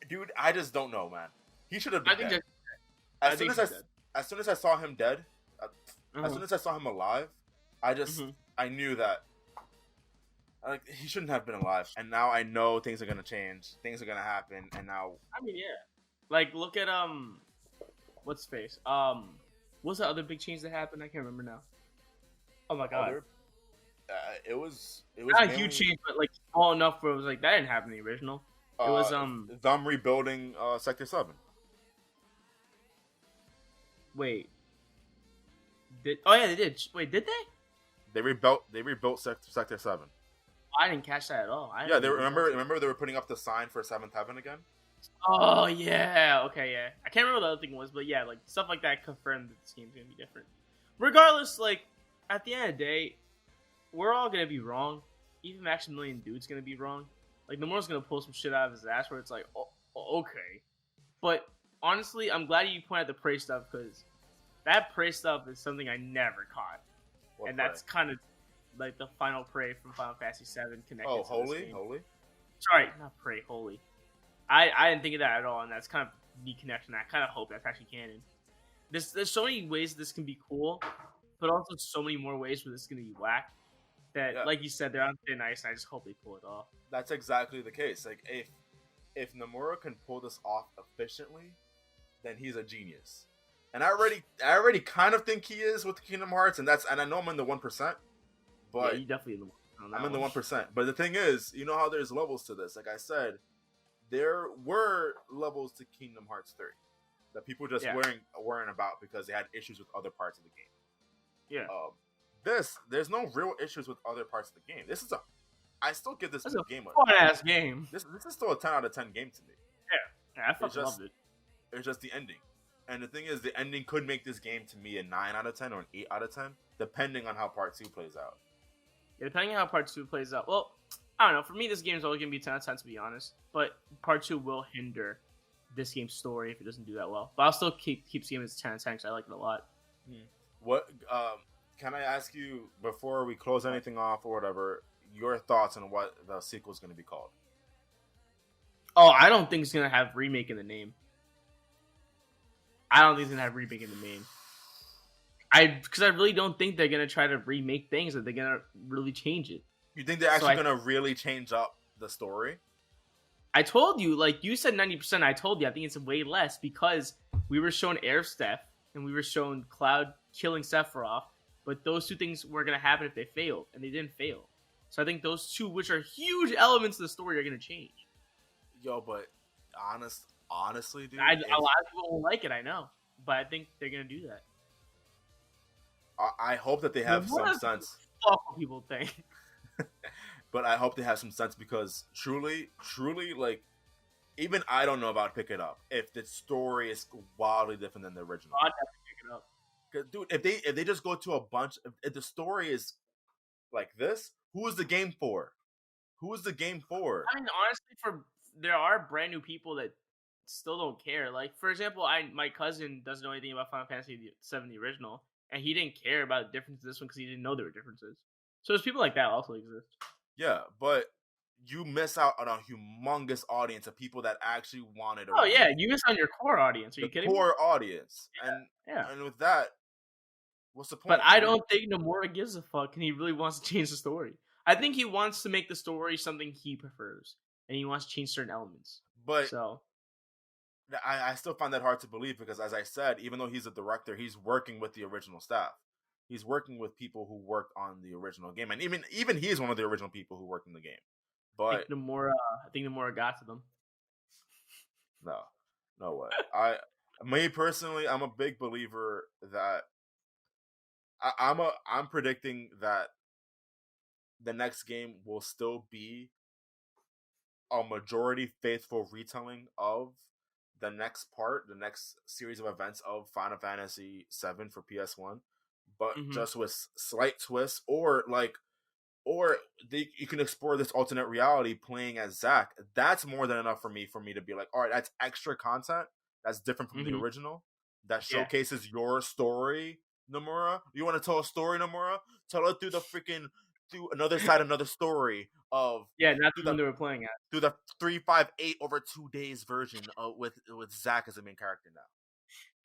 Dude, I just don't know, man. He should have been dead. As soon as I saw him dead, as soon as I saw him alive, I knew that he shouldn't have been alive. And now I know things are gonna change, things are gonna happen, and now I mean, yeah, like look at what's face what's the other big change that happened? I can't remember now. Oh my god, it was not a huge change, but like small enough where it was like that didn't happen in the original. It was them rebuilding Sector 7. Wait. They did. Wait, did they? They rebuilt Sector 7. I didn't catch that at all. Remember they were putting up the sign for 7th Heaven again? Oh yeah, okay, yeah. I can't remember what the other thing was, but yeah, like stuff like that confirmed that this game's gonna be different. Regardless, like at the end of the day, we're all gonna be wrong. Even Maximilian Dude's gonna be wrong. Like Nomura's gonna pull some shit out of his ass where it's like, oh, okay. But honestly, I'm glad you pointed out the prey stuff because that prey stuff is something I never caught. And prey? That's kind of like the final prey from Final Fantasy VII connected to Holy? this game. Holy? Sorry, not prey, holy. I didn't think of that at all, and that's kind of neat connection. I kind of hope that's actually canon. There's so many ways this can be cool, but also so many more ways where this is going to be whack. That, like you said, they're on thin ice, and I just hope they pull it off. That's exactly the case. Like, if Nomura can pull this off efficiently, then he's a genius. And I already kind of think he is with Kingdom Hearts, and I know I'm in the 1%. But yeah, you definitely in the 1%. I'm in the 1%. But the thing is, you know how there's levels to this. Like I said, there were levels to Kingdom Hearts 3 that people just weren't about because they had issues with other parts of the game. Yeah. There's no real issues with other parts of the game. I still give this game a fun-ass game. This is still a 10 out of 10 game to me. Yeah, I fucking loved it. It's just the ending. And the thing is, the ending could make this game to me a 9 out of 10 or an 8 out of 10, depending on how Part 2 plays out. Yeah, depending on how Part 2 plays out. Well, I don't know. For me, this game is always going to be 10 out of 10, to be honest. But Part 2 will hinder this game's story if it doesn't do that well. But I'll still keep seeing it as 10 out of 10 because I like it a lot. What can I ask you, before we close anything off or whatever, your thoughts on what the sequel is going to be called? Oh, I don't think it's going to have Remake in the name. I don't think it's going to have Remake in the name. Because I really don't think they're going to try to remake things, or they're going to really change it. You think they're actually going to really change up the story? I told you, like, you said 90%. I told you, I think it's way less because we were shown Aerith Steph and we were shown Cloud killing Sephiroth, but those two things were going to happen if they failed, and they didn't fail. So I think those two, which are huge elements of the story, are going to change. Yo, but honestly, dude, a lot of people won't like it, I know, but I think they're going to do that. I hope that they have some sense. What people think. But I hope they have some sense because truly, like, even I don't know about pick it up if the story is wildly different than the original. I'd have to pick it up. Cause, dude, if they just go to a bunch, if the story is like this, who is the game for? Who is the game for? I mean, honestly, there are brand new people that still don't care. Like, for example, my cousin doesn't know anything about Final Fantasy VII, the original, and he didn't care about the difference in this one because he didn't know there were differences. So there's people like that also exist. Yeah, but you miss out on a humongous audience of people that actually wanted to. Oh yeah, you miss on your core audience. Are you kidding me? Core audience, and with that, What's the But point? I don't think Nomura gives a fuck, and he really wants to change the story. I think he wants to make the story something he prefers, and he wants to change certain elements. But So I still find that hard to believe because, as I said, even though he's a director, he's working with the original staff. He's working with people who worked on the original game, and even he's one of the original people who worked in the game. But I think Nomura got to them. no way. Me personally, I'm a big believer that I'm predicting that the next game will still be a majority faithful retelling of the next series of events of Final Fantasy VII for PS1, but just with slight twists, or you can explore this alternate reality playing as Zack. That's more than enough for me to be like, all right, that's extra content that's different from the original, that showcases your story, Nomura. You want to tell a story, Nomura? Tell it through another side, another story of not the one they were playing at. Through the 358 over 2 days version with Zack as the main character now.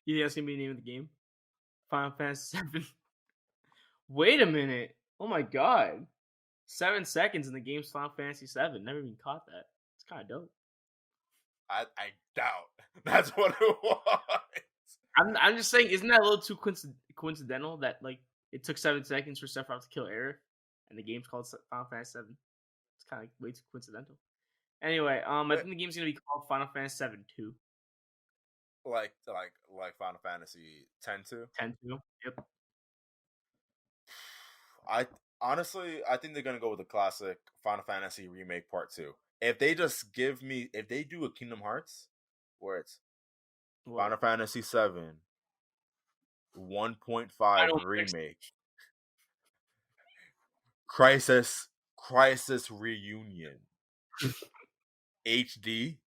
You think that's gonna be the name of the game? Final Fantasy VII. Wait a minute! Oh my god! 7 seconds in the game's Final Fantasy VII. Never even caught that. It's kind of dope. I doubt that's what it was. I'm just saying, isn't that a little too coincidental that like it took 7 seconds for Sephiroth to kill Aerith, and the game's called Final Fantasy VII? It's kind of way too coincidental. Anyway, I think the game's gonna be called Final Fantasy VII 2. Like Final Fantasy 10-2? 10-2. Yep. I think they're gonna go with the classic Final Fantasy Remake Part 2. If they do a Kingdom Hearts where it's Final Fantasy 7 1.5 remake, Crisis Reunion HD,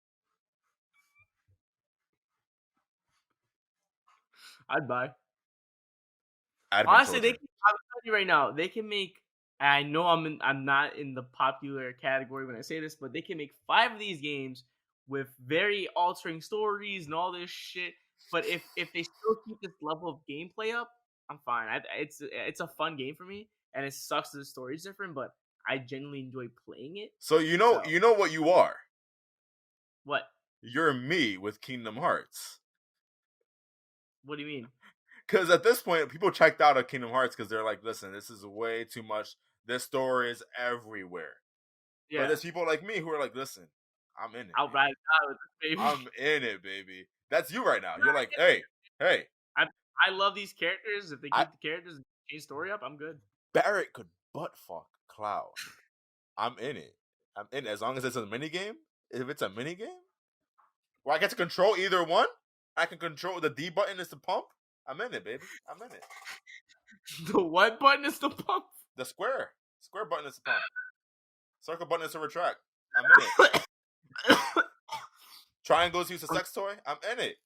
I'd buy. Honestly, I'm telling you right now, they can make. I know I'm not in the popular category when I say this, but they can make 5 of these games with very altering stories and all this shit. But if they still keep this level of gameplay up, I'm fine. It's a fun game for me, and it sucks that the story's different, but I genuinely enjoy playing it. So you know what you are. What? You're me with Kingdom Hearts. What do you mean? Because at this point, people checked out of Kingdom Hearts because they're like, listen, this is way too much. This story is everywhere. Yeah. But there's people like me who are like, listen, I'm in it. I'll ride it out with this, baby. I'm in it, baby. That's you right now. You're like, hey. I love these characters. If they keep the characters and change story up, I'm good. Barrett could butt fuck Cloud. I'm in it. As long as it's a minigame. If it's a minigame, where I get to control either one, I can control the D button is to pump. I'm in it, baby. I'm in it. The what button is to pump? The square. Square button is to pump. Circle button is to retract. I'm in it. Triangles use a sex toy. I'm in it.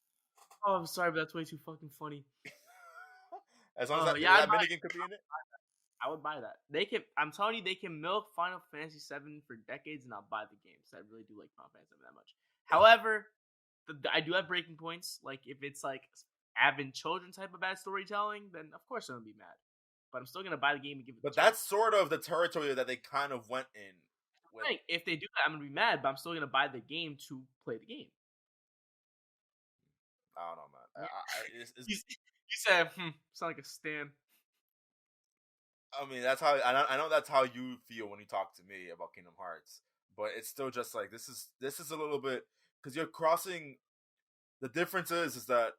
Oh, I'm sorry, but that's way too fucking funny. As long as that minigame could be in it. I would buy that. I'm telling you, they can milk Final Fantasy VII for decades, and I'll buy the game. So I really do like Final Fantasy VII that much. However, I do have breaking points. Like if it's like avid children type of bad storytelling, then of course I'm gonna be mad. But I'm still gonna buy the game and give it. But that's sort of the territory that they kind of went in. If they do that, I'm gonna be mad. But I'm still gonna buy the game to play the game. I don't know, man. You said, sound like a stan. I mean, that's how I know that's how you feel when you talk to me about Kingdom Hearts. But it's still just like this is a little bit because you're crossing. The difference is that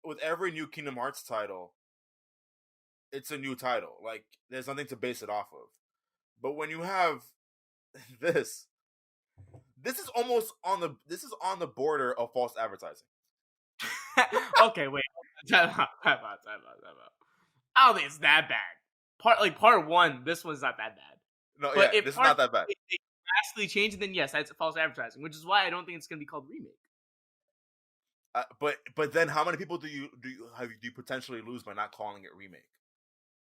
with every new Kingdom Hearts title, it's a new title. Like there's nothing to base it off of. But when you have this is almost on the border of false advertising. Okay, wait. Time out. I don't think it's that bad. Part 1, this one's not that bad. No, but yeah, this is not that bad. If they drastically change it, then yes, that's false advertising, which is why I don't think it's going to be called Remake. But then how many people do you potentially lose by not calling it Remake?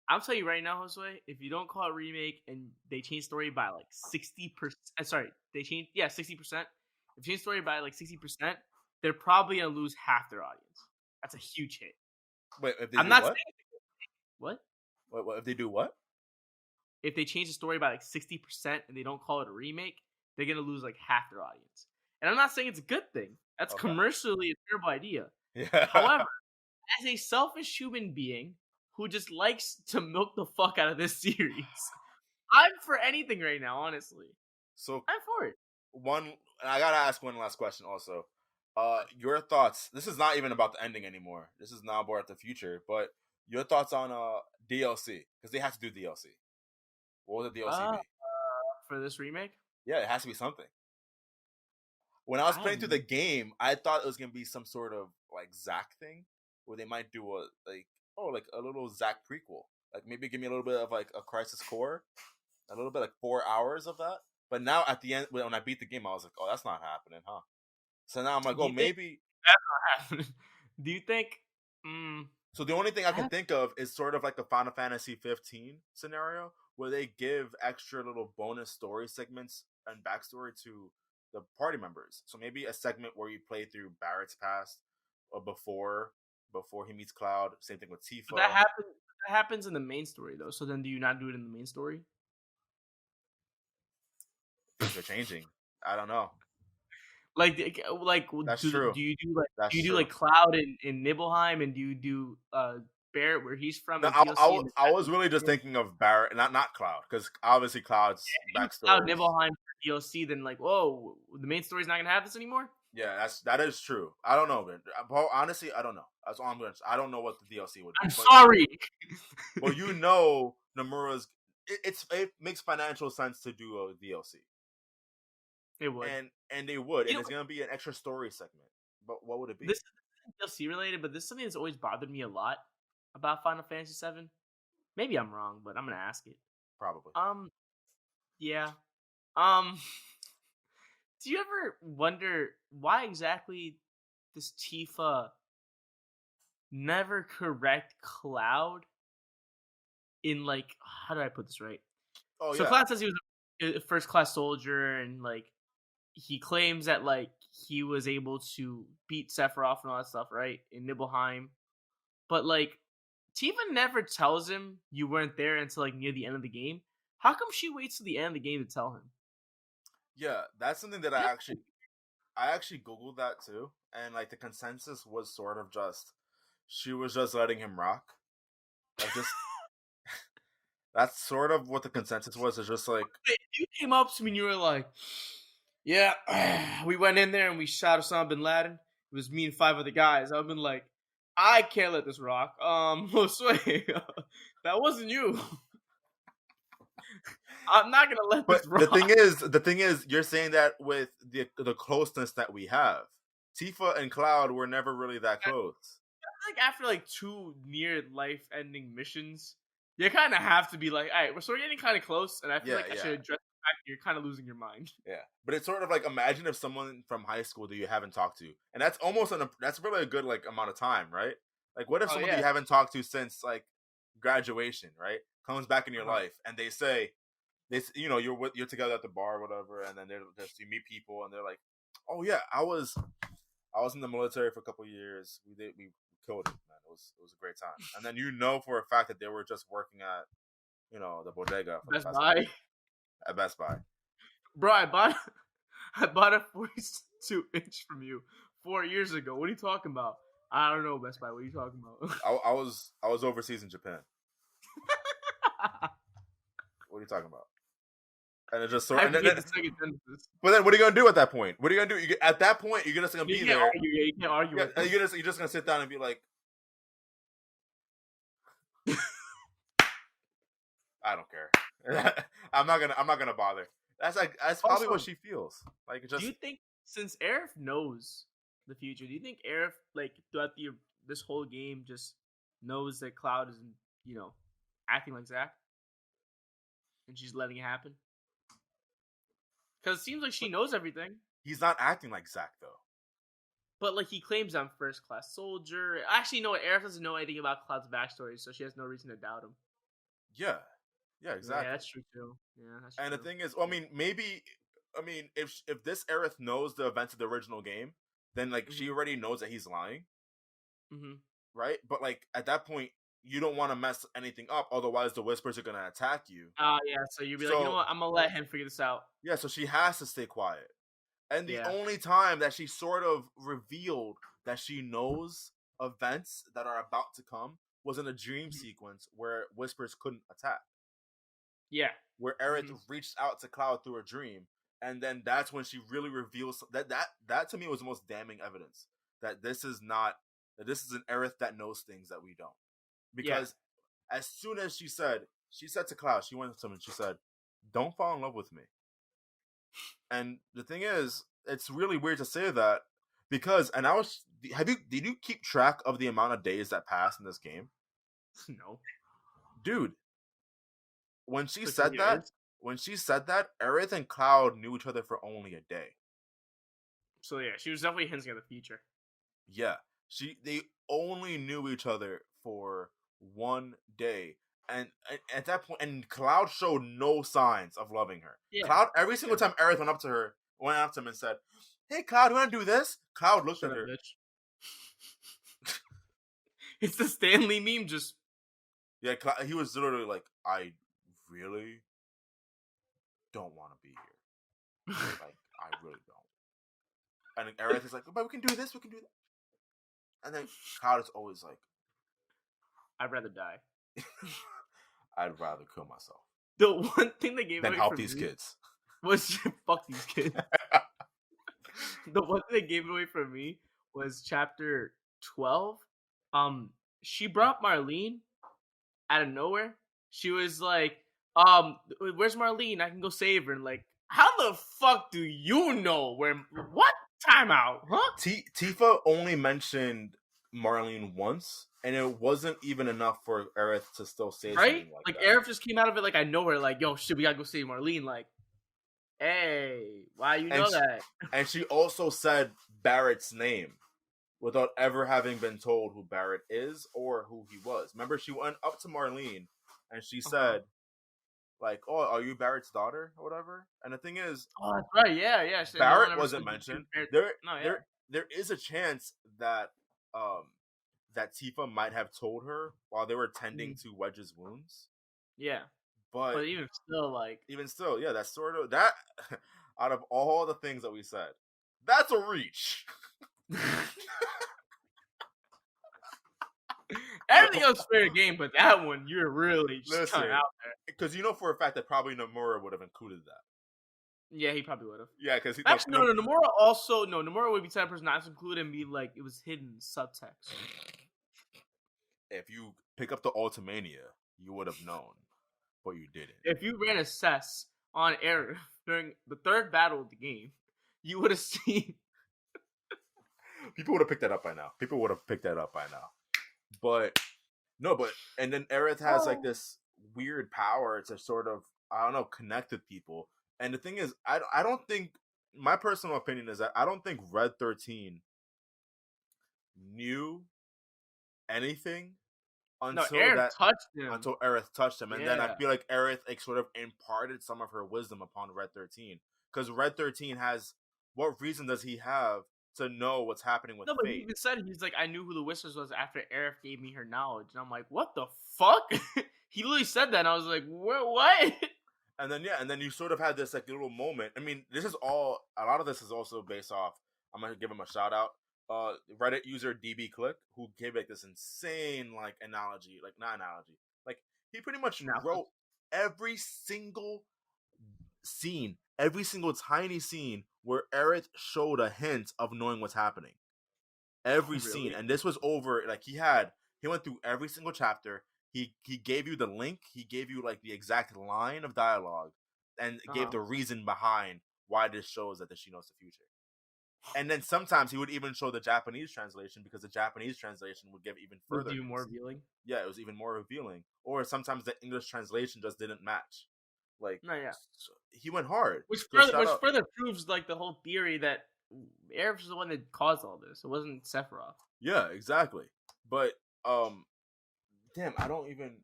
I'll tell you right now, Josue, if you don't call it Remake and they change story by like 60%, they change 60%. If they change story by like 60%, they're probably going to lose half their audience. That's a huge hit. Wait, if they I'm not what? saying What? What if they do what? If they change the story by like 60% and they don't call it a remake, they're gonna lose like half their audience. And I'm not saying it's a good thing. That's Okay. commercially a terrible idea. Yeah. However, as a selfish human being who just likes to milk the fuck out of this series, I'm for anything right now, honestly. So I'm for it. I gotta ask one last question also. Your thoughts. This is not even about the ending anymore. This is now about the future. But your thoughts on DLC, because they have to do DLC. What will the DLC be? For this remake? Yeah, it has to be something. When I was I playing have through the game, I thought it was gonna be some sort of like Zack thing, where they might do a like a little Zack prequel. Like maybe give me a little bit of like a Crisis Core, a little bit like 4 hours of that. But now at the end, when I beat the game, I was like, oh, that's not happening, huh? So now I'm like, Do oh, you think maybe. that's not happening? Do you think? So the only thing I can think of is sort of like the Final Fantasy 15 scenario, where they give extra little bonus story segments and backstory to the party members. So maybe a segment where you play through Barrett's past or before he meets Cloud. Same thing with But Tifa. that happens in the main story though. So then, do you not do it in the main story? Things are changing. I don't know. Like, That's do true. you That's do true. like Cloud in Nibelheim, and do you do Barrett where he's from No, as DLC in the I was really just thinking of Barrett, not Cloud, because obviously Cloud's Cloud backstory is. Nibelheim for DLC? Then like, whoa, the main story's not gonna have this anymore. Yeah, that is true. I don't know, man. Honestly, I don't know. That's all I'm gonna say. I don't know what the DLC would be. I'm sorry. But you know, Nomura's. It makes financial sense to do a DLC, It would. and they would, You and know, it's gonna be an extra story segment. But what would it be? this isn't DLC related, but this is something that's always bothered me a lot about Final Fantasy VII. Maybe I'm wrong, but I'm gonna ask it. Probably. Yeah. Um, do you ever wonder why exactly does Tifa never correct Cloud in like how do I put this right? Oh So yeah, Cloud says he was a first class soldier, and like he claims that like he was able to beat Sephiroth and all that stuff, right? In Nibelheim. But like Tifa never tells him you weren't there until like near the end of the game. How come she waits till the end of the game to tell him? yeah. That's something that I actually googled that too, and like the consensus was sort of just she was just letting him rock, like just that's sort of what the consensus was. It's just like You came up to me and you were like, "Yeah, we went in there and we shot Osama bin Laden. It was me and 5 other guys." I've been like, "I can't let this rock." Josue, that wasn't you. I'm not gonna let but this rock. the thing is, you're saying that with the closeness that we have. Tifa and Cloud were never really that close. Like after like 2 near life-ending missions, you kind of have to be like, "All right, we're getting kind of close," and I feel like I should address the fact that you're kind of losing your mind. Yeah, but it's sort of like imagine if someone from high school that you haven't talked to, and that's that's really a good like amount of time, right? Like, what if Oh someone that yeah, you haven't talked to since like graduation, right, comes back in your life, and they say you're together at the bar or whatever, and then they're just you meet people, and they're like, oh yeah, I was in the military for a couple of years. We killed it, man. It was a great time. And then you know for a fact that they were just working at the bodega for Best the Buy, at Best Buy. bro. I bought a 42-inch from you 4 years ago. What are you talking about? I don't know, Best Buy. What are you talking about? I was overseas in Japan. What are you talking about? And it just sort. I And then, forget the second Genesis. but then, what are you gonna do at that point? What are you gonna do? At that point, you're just gonna be there. Argue. Yeah, you can't argue with them. You're just gonna sit down and be like, I don't care. I'm not gonna bother. That's probably what she feels. Like just. Do you think since Aerith knows the future, do you think Aerith like throughout this whole game just knows that Cloud is acting like Zack, and she's letting it happen? Because it seems like she knows everything. He's not acting like Zack though. But like he claims I'm first class soldier. Actually, no, Aerith doesn't know anything about Cloud's backstory, so she has no reason to doubt him. Yeah, exactly. Yeah, that's true too. Yeah, that's true. And the thing is, I mean, if this Aerith knows the events of the original game, then like she already knows that he's lying, Mm-hmm. right? But like at that point, you don't want to mess anything up, otherwise the whispers are gonna attack you. Yeah. So you'd be like, you know So what? I'm gonna let him figure this out. yeah, so she has to stay quiet. And the Yeah. only time that she sort of revealed that she knows events that are about to come was in a dream sequence where whispers couldn't attack. Yeah. Where Aerith reached out to Cloud through a dream, and then that's when she really reveals that to me was the most damning evidence that this is an Aerith that knows things that we don't. Because as soon as she said to Cloud, she went to him and she said, "Don't fall in love with me." And the thing is, it's really weird to say that because, and I was, did you keep track of the amount of days that passed in this game? No. Dude, when she said that, Aerith and Cloud knew each other for only a day. So yeah, she was definitely hinting at the future. Yeah, they only knew each other for one day. And at that point, and Cloud showed no signs of loving her. Yeah. Cloud, every single time Aerith went up to him and said, "Hey, Cloud, you want to do this?" Cloud looked at her. Bitch. It's the Stanley meme. Just yeah, he was literally like, "I really don't want to be here. Like, I really don't." And Aerith is like, "But we can do this. We can do that." And then Cloud is always like, "I'd rather die." I'd rather kill myself. The one thing they gave than away help these kids was fuck these kids. The one thing they gave away from me was chapter 12. She brought Marlene out of nowhere. She was like, "Where's Marlene? I can go save her." And like, how the fuck do you know where? What timeout? Huh? Tifa only mentioned Marlene once, and it wasn't even enough for Aerith to still say something like that. Aerith just came out of it like, I know her. Like, yo, shit, we gotta go save Marlene. Like, hey, why you know that? And she also said Barrett's name without ever having been told who Barrett is or who he was. Remember, she went up to Marlene and she said, like, "Oh, are you Barrett's daughter or whatever?" And the thing is, oh, that's right, yeah. Barrett wasn't mentioned. There is a chance that that Tifa might have told her while they were tending to Wedge's wounds. Yeah, but even still, yeah, that's sort of that. Out of all the things that we said, that's a reach. Everything else fair game, but that one you're really just coming out there. Because you know for a fact that probably Nomura would have included that. Yeah, he probably would have. Yeah, because actually no, Nomura would be the type of person not to include and be like it was hidden subtext. If you pick up the Ultimania, you would have known, but you didn't. If you ran a cess on Aerith during the third battle of the game, you would have seen. People would have picked that up by now. But and then Aerith has like this weird power to sort of, I don't know, connect with people. And the thing is, I don't think, my personal opinion is that I don't think Red 13 knew anything until Aerith touched him. And then I feel like Aerith like sort of imparted some of her wisdom upon Red 13. Because Red 13 has, what reason does he have to know what's happening with Fate? But he even said, he's like, I knew who the Whispers was after Aerith gave me her knowledge. And I'm like, what the fuck? He literally said that, and I was like, what? And then you sort of had this like little moment. I mean, a lot of this is also based off, I'm gonna give him a shout out. Reddit user DB Click, who gave like this insane like analogy, like not analogy, like he pretty much wrote every single scene, every single tiny scene where Aerith showed a hint of knowing what's happening. Every scene, and this was over. Like he went through every single chapter. He gave you the link. He gave you like the exact line of dialogue, and gave the reason behind why this shows that she knows the future. And then sometimes he would even show the Japanese translation, because the Japanese translation would give even further. Even more revealing. Yeah, it was even more revealing. Or sometimes the English translation just didn't match. Like, so he went hard. Which further proves like the whole theory that Aerith was the one that caused all this. It wasn't Sephiroth. Yeah, exactly. But damn, I don't even.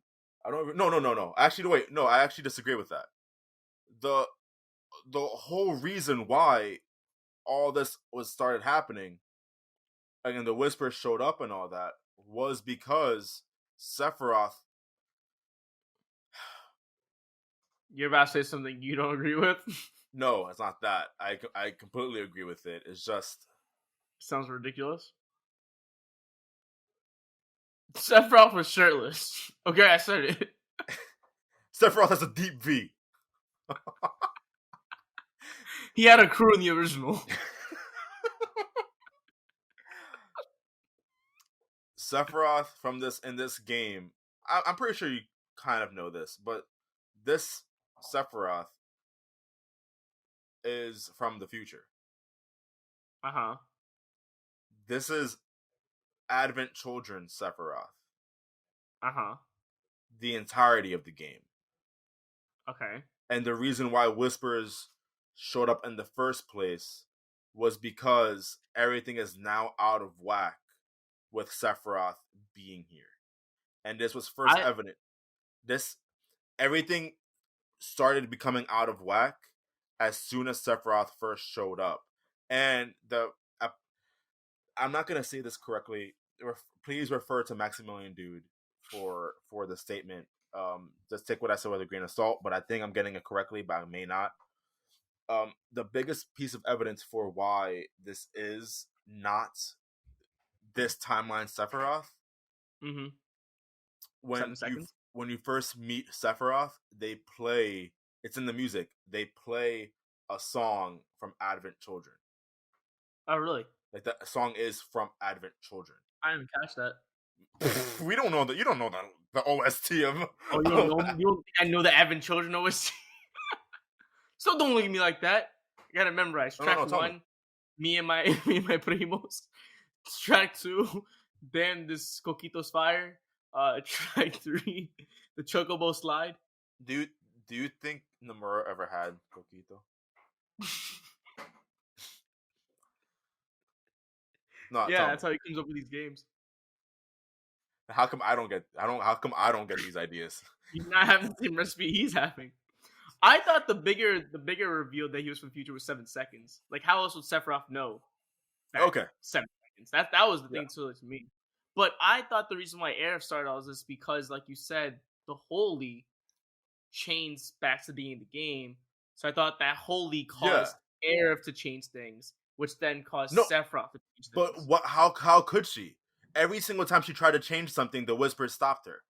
No. Actually, wait. No, I actually disagree with that. The whole reason why all this started happening, and the Whispers showed up and all that, was because Sephiroth. You're about to say something you don't agree with? No, it's not that. I completely agree with it. It's just Sounds ridiculous. Sephiroth was shirtless. Okay, I said it. Sephiroth has a deep V. He had a crew in the original. Sephiroth from this game, I'm pretty sure you kind of know this, but this Sephiroth is from the future. Uh-huh. This is Advent Children Sephiroth. Uh-huh. The entirety of the game. Okay. And the reason why Whispers showed up in the first place was because everything is now out of whack with Sephiroth being here. And this was first evident. Everything started becoming out of whack as soon as Sephiroth first showed up. And I'm not gonna say this correctly. Please refer to Maximilian Dude for the statement. Just take what I said with a grain of salt, but I think I'm getting it correctly, but I may not. The biggest piece of evidence for why this is not this timeline Sephiroth, when you first meet Sephiroth, they play. It's in the music. They play a song from Advent Children. Oh, really? Like the song is from Advent Children. I didn't catch that. We don't know that. You don't know the OST of. Oh, you don't know? You don't think I know the Advent Children OST? So don't look at me like that. I gotta memorize. Track 1, me and my primos. Track 2, then this Coquito's Fire. Track 3, the Chocobo Slide. Do you think Nomura ever had Coquito? No, yeah, that's how he comes up with these games. How come I don't get these ideas? He's not having the same recipe he's having. I thought the bigger reveal that he was from the future was 7 seconds. Like, how else would Sephiroth know? Okay, 7 seconds. That was the thing to me. But I thought the reason why Aerith started all this because, like you said, the Holy changed back to the beginning of the game. So I thought that Holy caused Aerith to change things, which then caused Sephiroth to change things. But how could she? Every single time she tried to change something, the Whispers stopped her.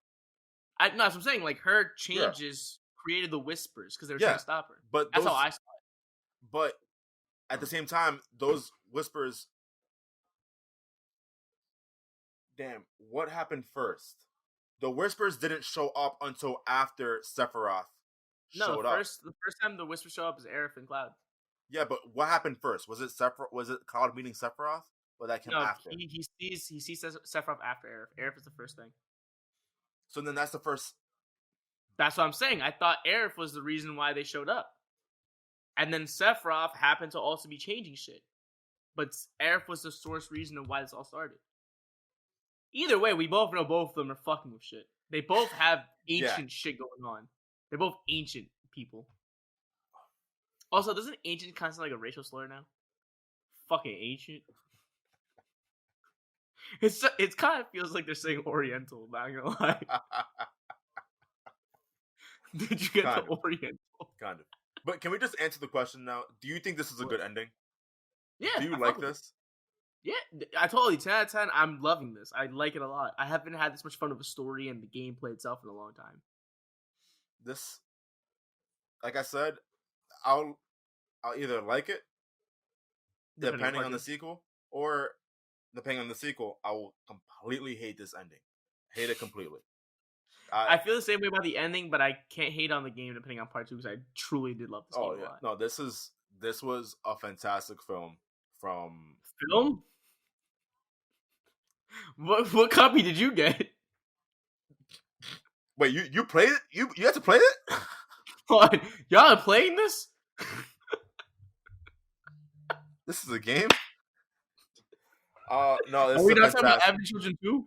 No, that's what I'm saying. Like, her changes created the Whispers because they were trying to stop her. But that's how I saw it. But at the same time, those Whispers... Damn, what happened first? The Whispers didn't show up until after Sephiroth showed up. The first time the Whispers show up is Aerith and Cloud. Yeah, but what happened first? Was it Cloud meeting Sephiroth? Or that came after? He sees Sephiroth after Aerith. Aerith is the first thing. So then that's the first... That's what I'm saying. I thought Aerith was the reason why they showed up. And then Sephiroth happened to also be changing shit. But Aerith was the source reason of why this all started. Either way, we both know both of them are fucking with shit. They both have ancient shit going on. They're both ancient people. Also, doesn't ancient kind of sound like a racial slur now? Fucking ancient. It kind of feels like they're saying Oriental, not gonna lie. Did you get the Oriental? Kind of. But can we just answer the question now? Do you think this is a good ending? Yeah. Do you like this? Yeah, I totally 10 out of 10. I'm loving this. I like it a lot. I haven't had this much fun with a story and the gameplay itself in a long time. This, like I said, I'll either like it depending on the sequel, or depending on the sequel, I will completely hate this ending. Hate it completely. I feel the same way about the ending, but I can't hate on the game depending on part 2 because I truly did love this game a lot. No, this was a fantastic film. Film? What copy did you get? Wait, you played it? You had to play it? What? Y'all are playing this? This is a game? No, this are we not talking about Advent Children 2?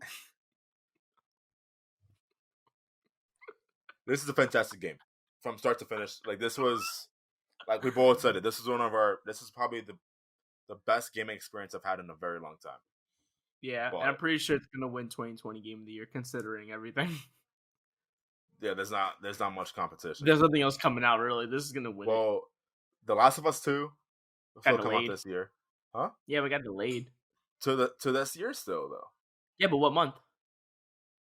This is a fantastic game from start to finish. Like, this was, like we both said it, this is probably the best gaming experience I've had in a very long time. Yeah, and I'm But pretty sure it's gonna win 2020 Game of the Year, considering everything. yeah, there's not much competition. There's nothing else coming out really. This is gonna win it. Well, The Last of Us 2 will Got still come out delayed. this year, huh? Yeah, we got delayed. To this year still though. Yeah, but what month?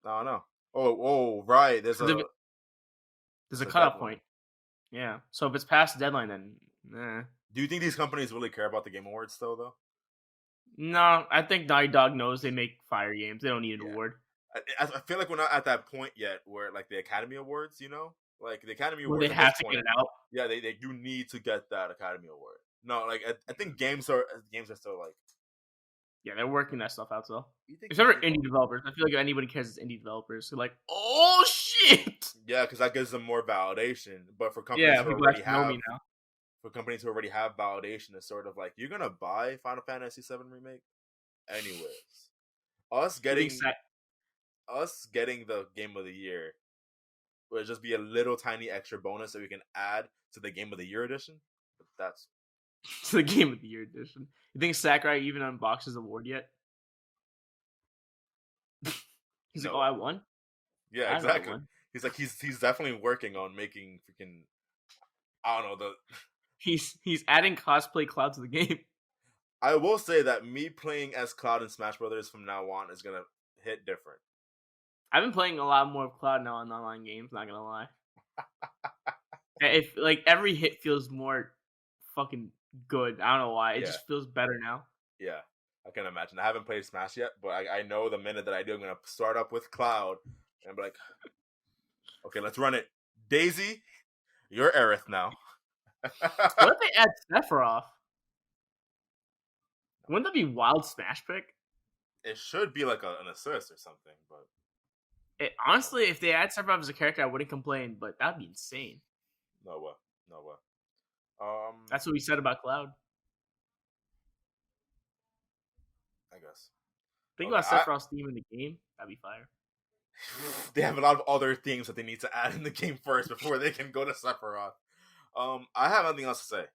I don't know. Oh, right. There's There's a a cutoff deadline. point. Yeah, so if it's past the deadline, then Do you think these companies really care about the Game Awards still though? no. I think Naughty Dog knows they make fire games. They don't need an Yeah. award. I feel like we're not at that point yet where like the Academy Awards, you know, like the Academy Where they Awards at have this to point, get it out. yeah, they do need to get that Academy Award. No, like I think games are still like. Yeah, they're working that stuff out still. You think Except for people- indie developers. I feel like if anybody cares, it's indie developers. They're like, oh shit. Yeah, because that gives them more validation. But for companies Yeah, who people already actually know have me now. validation, it's sort of like you're gonna buy Final Fantasy VII Remake, anyways. Us getting the Game of the Year would just be a little tiny extra bonus that we can add to the Game of the Year edition. But that's It's the Game of the Year edition. You think Sakurai even unboxed his award yet? He's no. like, oh, I won? Yeah, I know I exactly. won. He's like he's definitely working on making freaking I don't know. He's adding cosplay Cloud to the game. I will say that me playing as Cloud in Smash Brothers from now on is gonna hit different. I've been playing a lot more of Cloud now in online games, not gonna lie. If like every hit feels more fucking good. I don't know why. It Yeah. just feels better now. Yeah, I can imagine. I haven't played Smash yet, but I know the minute that I do, I'm gonna start up with Cloud and be like, okay, let's run it. Daisy, you're Aerith now. What if they add Sephiroth? Wouldn't that be wild Smash pick? It should be like an assist or something, but Honestly, if they add Sephiroth as a character, I wouldn't complain, but that'd be insane. no way, no way. That's what we said about Cloud. I guess. Think Okay, about Sephiroth's theme in the game. That'd be fire. They have a lot of other themes that they need to add in the game first before they can go to Sephiroth. I have nothing else to say.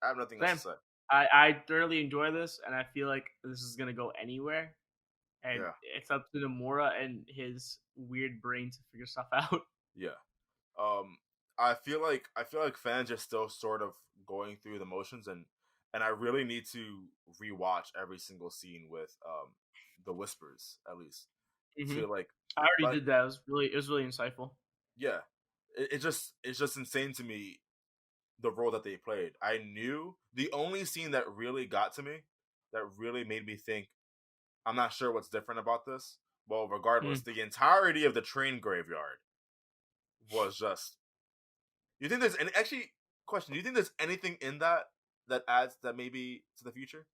I have nothing else to say. I thoroughly enjoy this, and I feel like this is gonna go anywhere. And it's up to Nomura and his weird brain to figure stuff out. Yeah. I feel like fans are still sort of going through the motions, and I really need to rewatch every single scene with the whispers at least. Mm-hmm. Feel like I already did that. It was really insightful. Yeah, it's just insane to me the role that they played. I knew the only scene that really got to me, that really made me think, I'm not sure what's different about this. Well, regardless, the entirety of the train graveyard was just. You think there's any question? Do you think there's anything in that adds that maybe to the future?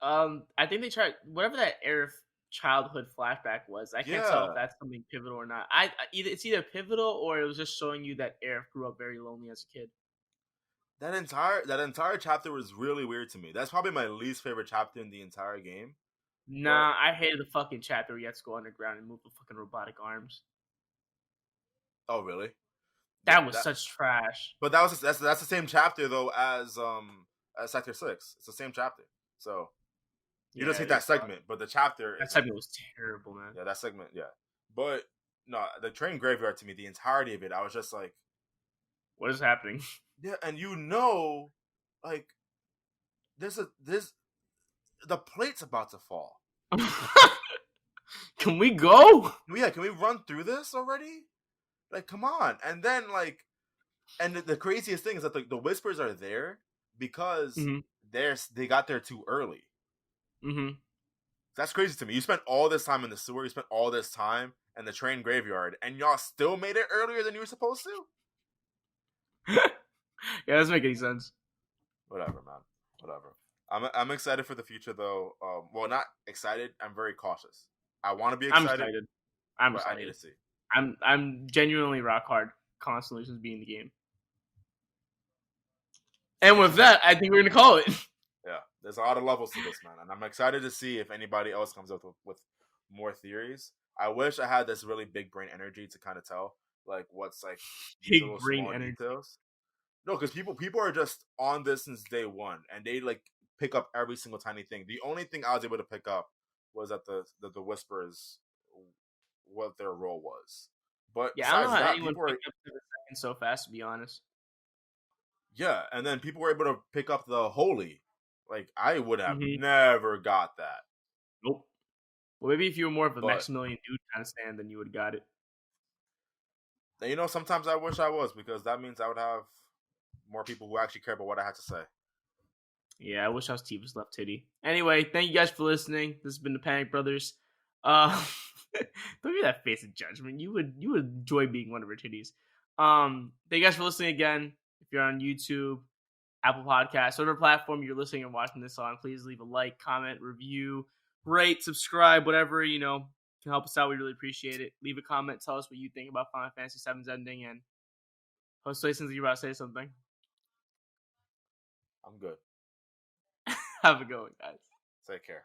I think they tried whatever that Aerith childhood flashback was. I can't tell if that's something pivotal or not. It's either pivotal or it was just showing you that Aerith grew up very lonely as a kid. That entire chapter was really weird to me. That's probably my least favorite chapter in the entire game. Nah, I hated the fucking chapter where you had to go underground and move the fucking robotic arms. Oh really? That was such trash. But that's the same chapter though as Sector 6. It's the same chapter. So you just hate that segment, but the chapter segment was terrible, man. Yeah, that segment, yeah. But no, the train graveyard to me, the entirety of it, I was just like, what is happening? Yeah, and like the plate's about to fall. Can we go? Yeah, can we run through this already? Like, come on. And then and the craziest thing is that the whispers are there because they got there too early. Mm-hmm. That's crazy to me. You spent all this time in the sewer, you spent all this time in the train graveyard, and y'all still made it earlier than you were supposed to? Yeah, doesn't make any sense. Whatever, man. Whatever. I'm excited for the future, though. Well, not excited. I'm very cautious. I want to be excited. I'm excited. I need to see. I'm genuinely rock hard constantly since being in the game. And with that, I think we're gonna call it. Yeah, there's a lot of levels to this, man, and I'm excited to see if anybody else comes up with more theories. I wish I had this really big brain energy to kind of tell what's big brain energy. Details. No, because people are just on this since day one, and they pick up every single tiny thing. The only thing I was able to pick up was that the Whispers, what their role was. But Yeah, I don't know besides how that, anyone people were picked up 7 seconds so fast. To be honest. yeah, and then people were able to pick up the Holy. Like I would have Mm-hmm. never got that. Nope. Well, maybe if you were more of a But Maximilian dude kind of stand, then you would have got it. you know, sometimes I wish I was because that means I would have more people who actually care about what I had to say. Yeah, I wish I was Tifa's left titty. Anyway, thank you guys for listening. This has been the Panic Brothers. Don't give that face of judgment. You would enjoy being one of her titties. Thank you guys for listening again. If you're on YouTube, Apple Podcasts, whatever platform you're listening and watching this on, please leave a like, comment, review, rate, subscribe, whatever, can help us out. We really appreciate it. Leave a comment. Tell us what you think about Final Fantasy VII's ending. And Josue, since you're about to say something. I'm good. Have a good one, guys. Take care.